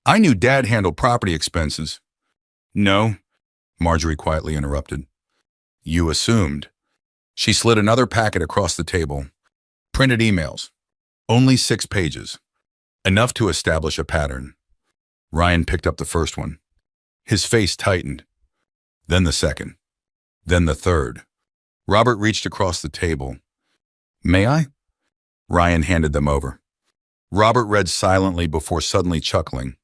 I knew Dad handled property expenses. No, Marjorie quietly interrupted. You assumed. She slid another packet across the table. Printed emails. Only 6 pages. Enough to establish a pattern. Ryan picked up the first one. His face tightened. Then the second. Then the third. Robert reached across the table. May I? Ryan handed them over. Robert read silently before suddenly chuckling.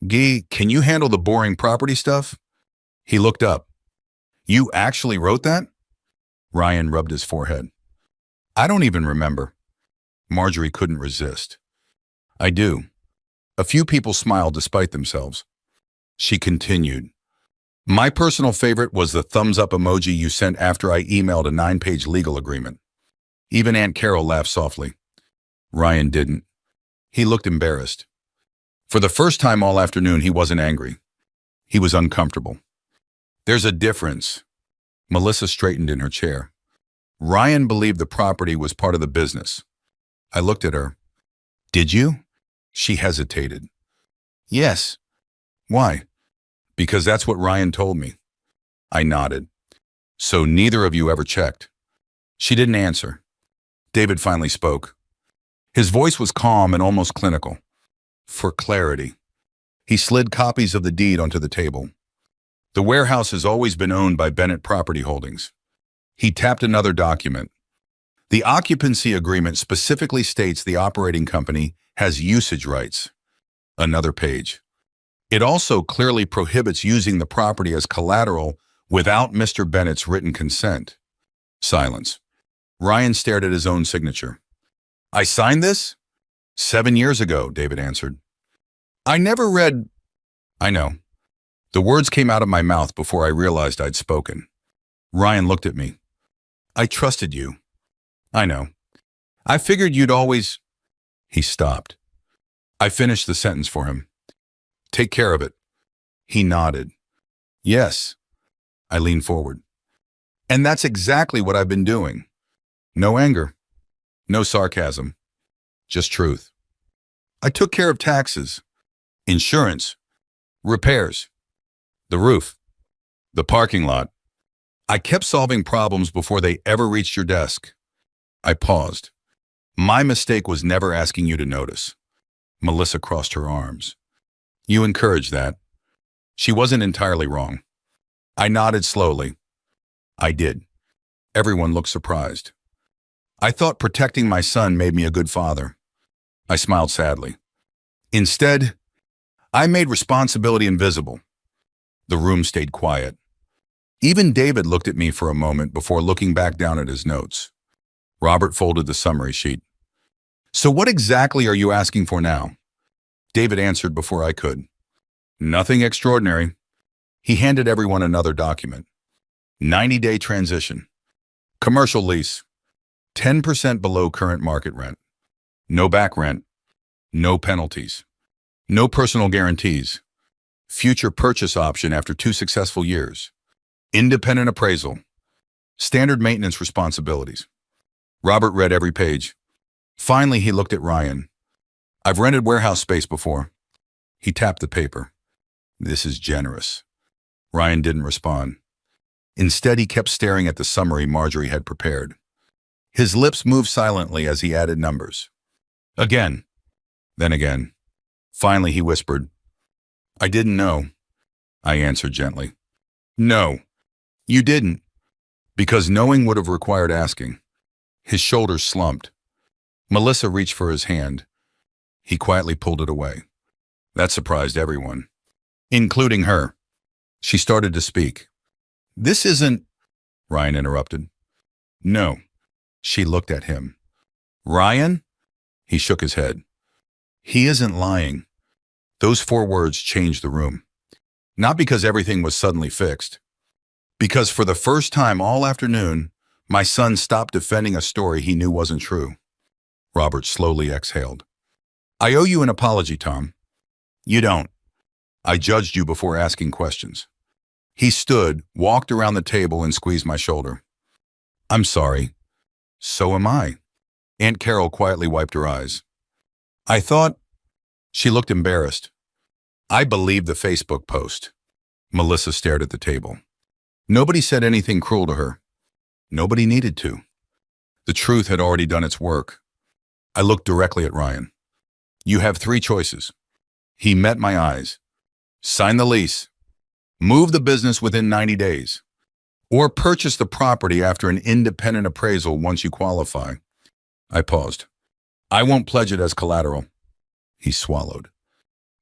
Guy, can you handle the boring property stuff? He looked up. You actually wrote that? Ryan rubbed his forehead. I don't even remember. Marjorie couldn't resist. I do. A few people smiled despite themselves. She continued. My personal favorite was the thumbs up emoji you sent after I emailed a 9-page legal agreement. Even Aunt Carol laughed softly. Ryan didn't. He looked embarrassed. For the first time all afternoon, he wasn't angry. He was uncomfortable. There's a difference. Melissa straightened in her chair. Ryan believed the property was part of the business. I looked at her. Did you? She hesitated. Yes. Why? Because that's what Ryan told me. I nodded. So neither of you ever checked. She didn't answer. David finally spoke. His voice was calm and almost clinical. For clarity. He slid copies of the deed onto the table. The warehouse has always been owned by Bennett Property Holdings. He tapped another document. The occupancy agreement specifically states the operating company has usage rights. Another page. It also clearly prohibits using the property as collateral without Mr. Bennett's written consent. Silence. Ryan stared at his own signature. I signed this? 7 years ago, David answered. I never read... I know. The words came out of my mouth before I realized I'd spoken. Ryan looked at me. I trusted you. I know. I figured you'd always... He stopped. I finished the sentence for him. Take care of it. He nodded. Yes. I leaned forward. And that's exactly what I've been doing. No anger. No sarcasm. Just truth. I took care of taxes, insurance, repairs, the roof, the parking lot. I kept solving problems before they ever reached your desk. I paused. My mistake was never asking you to notice. Melissa crossed her arms. You encouraged that. She wasn't entirely wrong. I nodded slowly. I did. Everyone looked surprised. I thought protecting my son made me a good father. I smiled sadly. Instead, I made responsibility invisible. The room stayed quiet. Even David looked at me for a moment before looking back down at his notes. Robert folded the summary sheet. So what exactly are you asking for now? David answered before I could. Nothing extraordinary. He handed everyone another document. 90-day transition. Commercial lease. 10% below current market rent. No back rent. No penalties. No personal guarantees. Future purchase option after 2 successful years. Independent appraisal. Standard maintenance responsibilities. Robert read every page. Finally, he looked at Ryan. I've rented warehouse space before. He tapped the paper. This is generous. Ryan didn't respond. Instead, he kept staring at the summary Marjorie had prepared. His lips moved silently as he added numbers. Again. Then again. Finally, he whispered, I didn't know. I answered gently. No, you didn't. Because knowing would have required asking. His shoulders slumped. Melissa reached for his hand. He quietly pulled it away. That surprised everyone, including her. She started to speak. This isn't... Ryan interrupted. No. She looked at him. Ryan? He shook his head. He isn't lying. Those 4 words changed the room. Not because everything was suddenly fixed. Because for the first time all afternoon, my son stopped defending a story he knew wasn't true. Robert slowly exhaled. I owe you an apology, Tom. You don't. I judged you before asking questions. He stood, walked around the table, and squeezed my shoulder. I'm sorry. So am I. Aunt Carol quietly wiped her eyes. I thought... She looked embarrassed. I believed the Facebook post. Melissa stared at the table. Nobody said anything cruel to her. Nobody needed to. The truth had already done its work. I looked directly at Ryan. You have 3 choices. He met my eyes. Sign the lease. Move the business within 90 days. Or purchase the property after an independent appraisal once you qualify. I paused. I won't pledge it as collateral. He swallowed.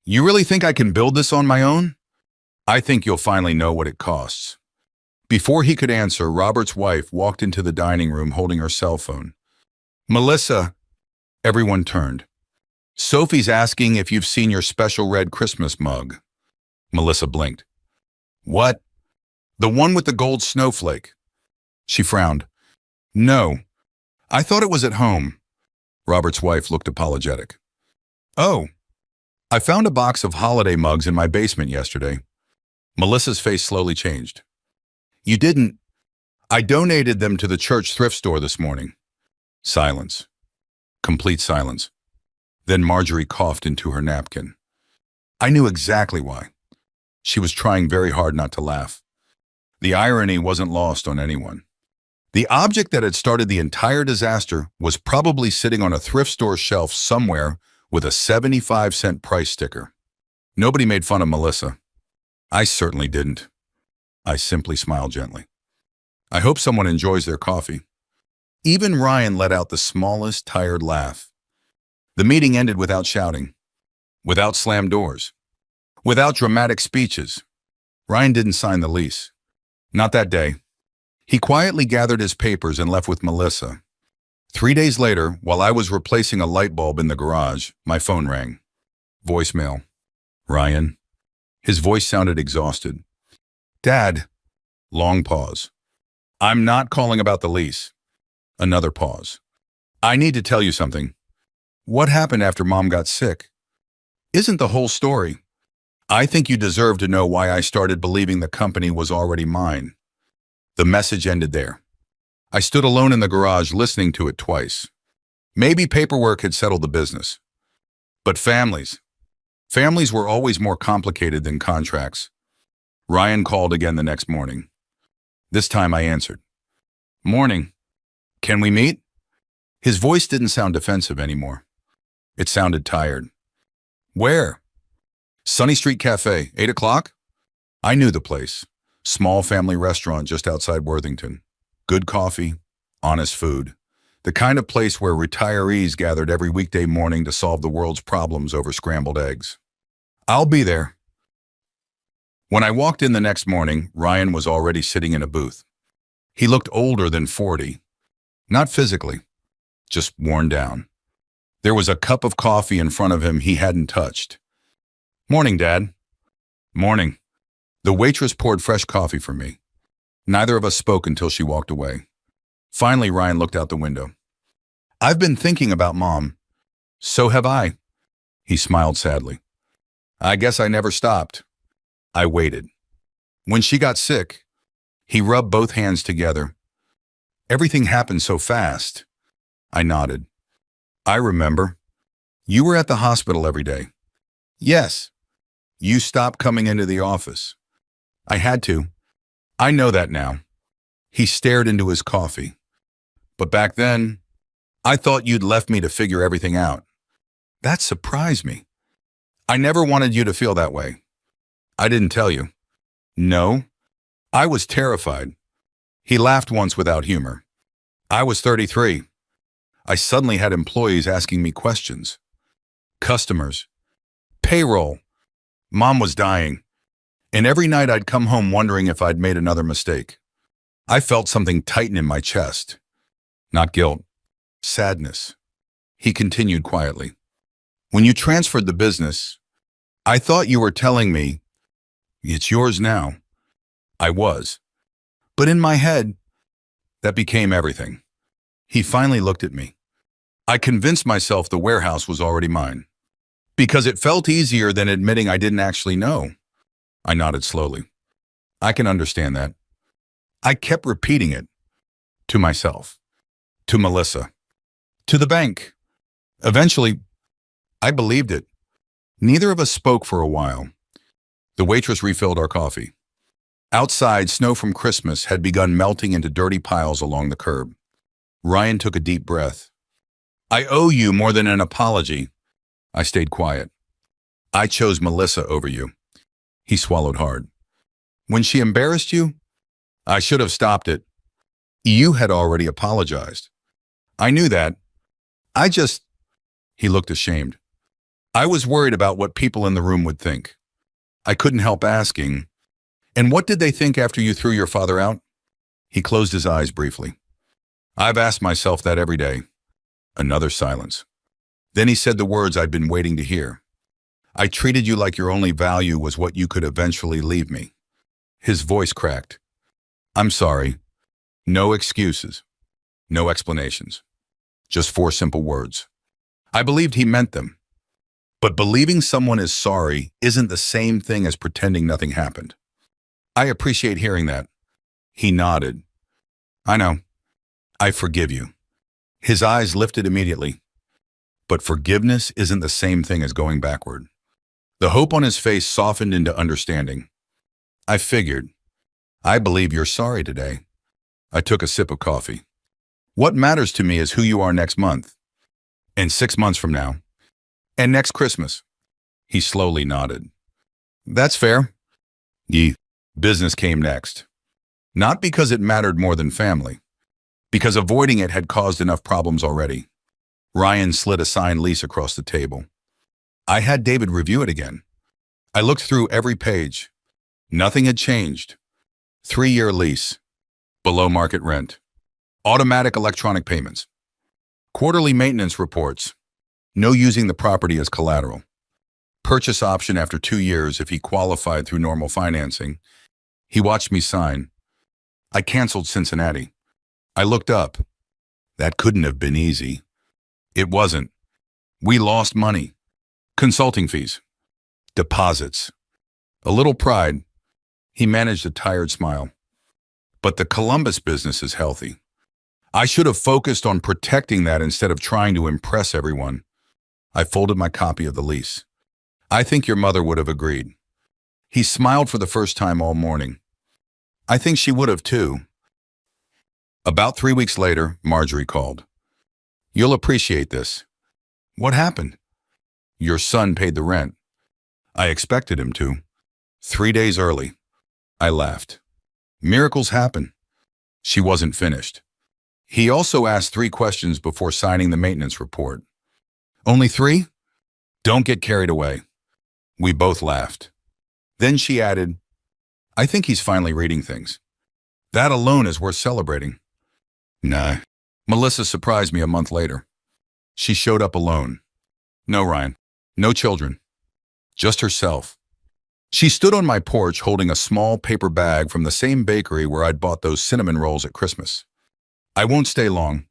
You really think I can build this on my own? I think you'll finally know what it costs. Before he could answer, Robert's wife walked into the dining room holding her cell phone. Melissa. Everyone turned. Sophie's asking if you've seen your special red Christmas mug. Melissa blinked. What? The one with the gold snowflake. She frowned. No. I thought it was at home. Robert's wife looked apologetic. Oh. I found a box of holiday mugs in my basement yesterday. Melissa's face slowly changed. You didn't. I donated them to the church thrift store this morning. Silence. Complete silence. Then Marjorie coughed into her napkin. I knew exactly why. She was trying very hard not to laugh. The irony wasn't lost on anyone. The object that had started the entire disaster was probably sitting on a thrift store shelf somewhere with a 75-cent price sticker. Nobody made fun of Melissa. I certainly didn't. I simply smiled gently. I hope someone enjoys their coffee. Even Ryan let out the smallest tired laugh. The meeting ended without shouting, without slammed doors, without dramatic speeches. Ryan didn't sign the lease. Not that day. He quietly gathered his papers and left with Melissa. 3 days later, while I was replacing a light bulb in the garage, my phone rang. Voicemail. Ryan. His voice sounded exhausted. Dad. Long pause. I'm not calling about the lease. Another pause. I need to tell you something. What happened after Mom got sick? Isn't the whole story. I think you deserve to know why I started believing the company was already mine. The message ended there. I stood alone in the garage listening to it twice. Maybe paperwork had settled the business. But families were always more complicated than contracts. Ryan called again the next morning. This time I answered. Morning. Can we meet? His voice didn't sound defensive anymore. It sounded tired. Where? Sunny Street Cafe, 8 o'clock? I knew the place. Small family restaurant just outside Worthington. Good coffee, honest food. The kind of place where retirees gathered every weekday morning to solve the world's problems over scrambled eggs. I'll be there. When I walked in the next morning, Ryan was already sitting in a booth. He looked older than 40. Not physically, just worn down. There was a cup of coffee in front of him he hadn't touched. Morning, Dad. Morning. The waitress poured fresh coffee for me. Neither of us spoke until she walked away. Finally, Ryan looked out the window. I've been thinking about Mom. So have I. He smiled sadly. I guess I never stopped. I waited. When she got sick, he rubbed both hands together. Everything happened so fast. I nodded. I remember. You were at the hospital every day. Yes. You stopped coming into the office. I had to. I know that now. He stared into his coffee. But back then, I thought you'd left me to figure everything out. That surprised me. I never wanted you to feel that way. I didn't tell you. No. I was terrified. He laughed once without humor. I was 33. I suddenly had employees asking me questions. Customers. Payroll. Mom was dying. And every night I'd come home wondering if I'd made another mistake. I felt something tighten in my chest. Not guilt. Sadness. He continued quietly. When you transferred the business, I thought you were telling me, it's yours now. I was. But in my head, that became everything. He finally looked at me. I convinced myself the warehouse was already mine. Because it felt easier than admitting I didn't actually know. I nodded slowly. I can understand that. I kept repeating it. To myself. To Melissa. To the bank. Eventually, I believed it. Neither of us spoke for a while. The waitress refilled our coffee. Outside, snow from Christmas had begun melting into dirty piles along the curb. Ryan took a deep breath. I owe you more than an apology. I stayed quiet. I chose Melissa over you. He swallowed hard. When she embarrassed you, I should have stopped it. You had already apologized. I knew that. He looked ashamed. I was worried about what people in the room would think. I couldn't help asking, and what did they think after you threw your father out? He closed his eyes briefly. I've asked myself that every day. Another silence. Then he said the words I'd been waiting to hear. I treated you like your only value was what you could eventually leave me. His voice cracked. I'm sorry. No excuses. No explanations. Just 4 simple words. I believed he meant them. But believing someone is sorry isn't the same thing as pretending nothing happened. I appreciate hearing that. He nodded. I know. I forgive you. His eyes lifted immediately. But forgiveness isn't the same thing as going backward. The hope on his face softened into understanding. I figured. I believe you're sorry today. I took a sip of coffee. What matters to me is who you are next month. And 6 months from now. And next Christmas. He slowly nodded. That's fair. Business came next. Not because it mattered more than family. Because avoiding it had caused enough problems already. Ryan slid a signed lease across the table. I had David review it again. I looked through every page. Nothing had changed. 3-year lease. Below market rent. Automatic electronic payments. Quarterly maintenance reports. No using the property as collateral. Purchase option after 2 years if he qualified through normal financing. He watched me sign. I canceled Cincinnati. I looked up. That couldn't have been easy. It wasn't. We lost money. Consulting fees. Deposits. A little pride. He managed a tired smile. But the Columbus business is healthy. I should have focused on protecting that instead of trying to impress everyone. I folded my copy of the lease. I think your mother would have agreed. He smiled for the first time all morning. I think she would have too. About 3 weeks later, Marjorie called. You'll appreciate this. What happened? Your son paid the rent. I expected him to. 3 days early. I laughed. Miracles happen. She wasn't finished. He also asked 3 questions before signing the maintenance report. Only 3? Don't get carried away. We both laughed. Then she added, I think he's finally reading things. That alone is worth celebrating. Nah. Melissa surprised me a month later. She showed up alone. No Ryan. No children. Just herself. She stood on my porch holding a small paper bag from the same bakery where I'd bought those cinnamon rolls at Christmas. I won't stay long.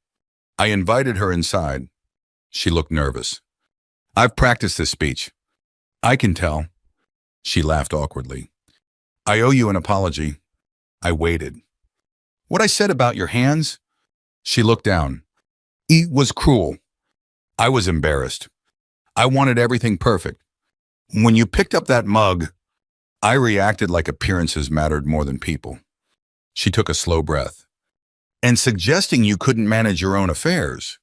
I invited her inside. She looked nervous. I've practiced this speech. I can tell. She laughed awkwardly. I owe you an apology. I waited. What I said about your hands? She looked down. It was cruel. I was embarrassed. I wanted everything perfect. When you picked up that mug, I reacted like appearances mattered more than people. She took a slow breath. And suggesting you couldn't manage your own affairs.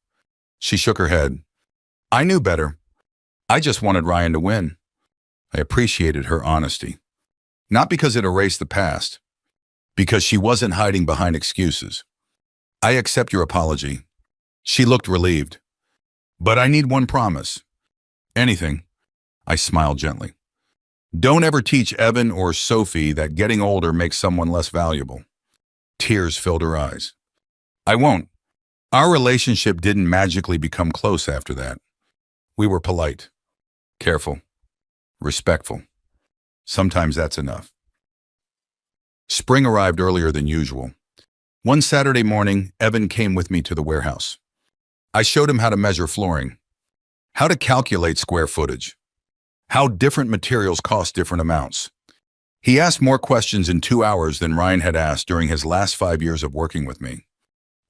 She shook her head. I knew better. I just wanted Ryan to win. I appreciated her honesty. Not because it erased the past, because she wasn't hiding behind excuses. I accept your apology. She looked relieved. But I need one promise. Anything. I smiled gently. Don't ever teach Evan or Sophie that getting older makes someone less valuable. Tears filled her eyes. I won't. Our relationship didn't magically become close after that. We were polite, careful, respectful. Sometimes that's enough. Spring arrived earlier than usual. One Saturday morning, Evan came with me to the warehouse. I showed him how to measure flooring, how to calculate square footage, how different materials cost different amounts. He asked more questions in 2 hours than Ryan had asked during his last 5 years of working with me.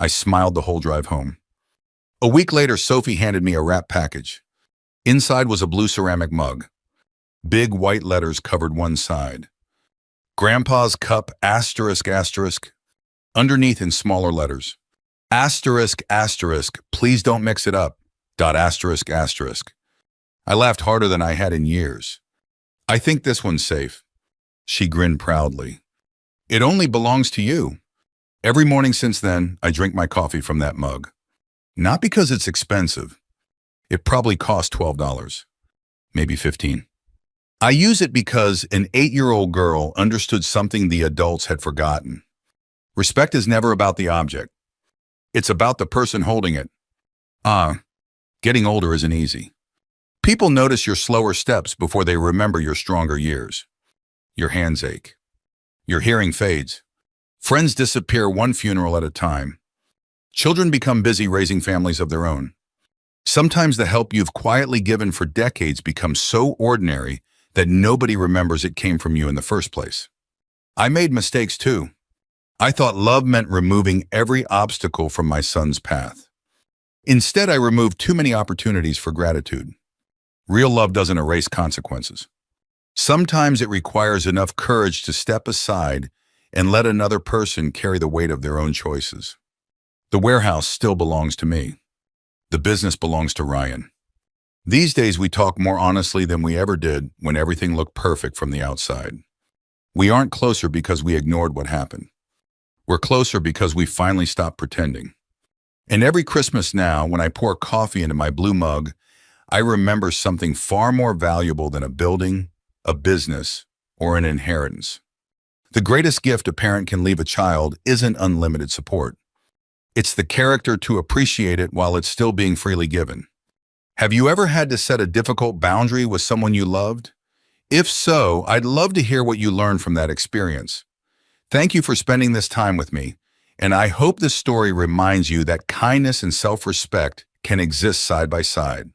I smiled the whole drive home. A week later, Sophie handed me a wrap package. Inside was a blue ceramic mug. Big white letters covered one side. Grandpa's cup, asterisk, asterisk. Underneath in smaller letters. Asterisk, asterisk, please don't mix it up. Dot, asterisk, asterisk. I laughed harder than I had in years. I think this one's safe. She grinned proudly. It only belongs to you. Every morning since then, I drink my coffee from that mug. Not because it's expensive. It probably cost $12, maybe $15. I use it because an 8-year-old girl understood something the adults had forgotten. Respect is never about the object. It's about the person holding it. Getting older isn't easy. People notice your slower steps before they remember your stronger years. Your hands ache. Your hearing fades. Friends disappear one funeral at a time. Children become busy raising families of their own. Sometimes the help you've quietly given for decades becomes so ordinary that nobody remembers it came from you in the first place. I made mistakes too. I thought love meant removing every obstacle from my son's path. Instead, I removed too many opportunities for gratitude. Real love doesn't erase consequences. Sometimes it requires enough courage to step aside and let another person carry the weight of their own choices. The warehouse still belongs to me. The business belongs to Ryan. These days we talk more honestly than we ever did when everything looked perfect from the outside. We aren't closer because we ignored what happened. We're closer because we finally stopped pretending. And every Christmas now, when I pour coffee into my blue mug, I remember something far more valuable than a building, a business, or an inheritance. The greatest gift a parent can leave a child isn't unlimited support. It's the character to appreciate it while it's still being freely given. Have you ever had to set a difficult boundary with someone you loved? If so, I'd love to hear what you learned from that experience. Thank you for spending this time with me, and I hope this story reminds you that kindness and self-respect can exist side by side.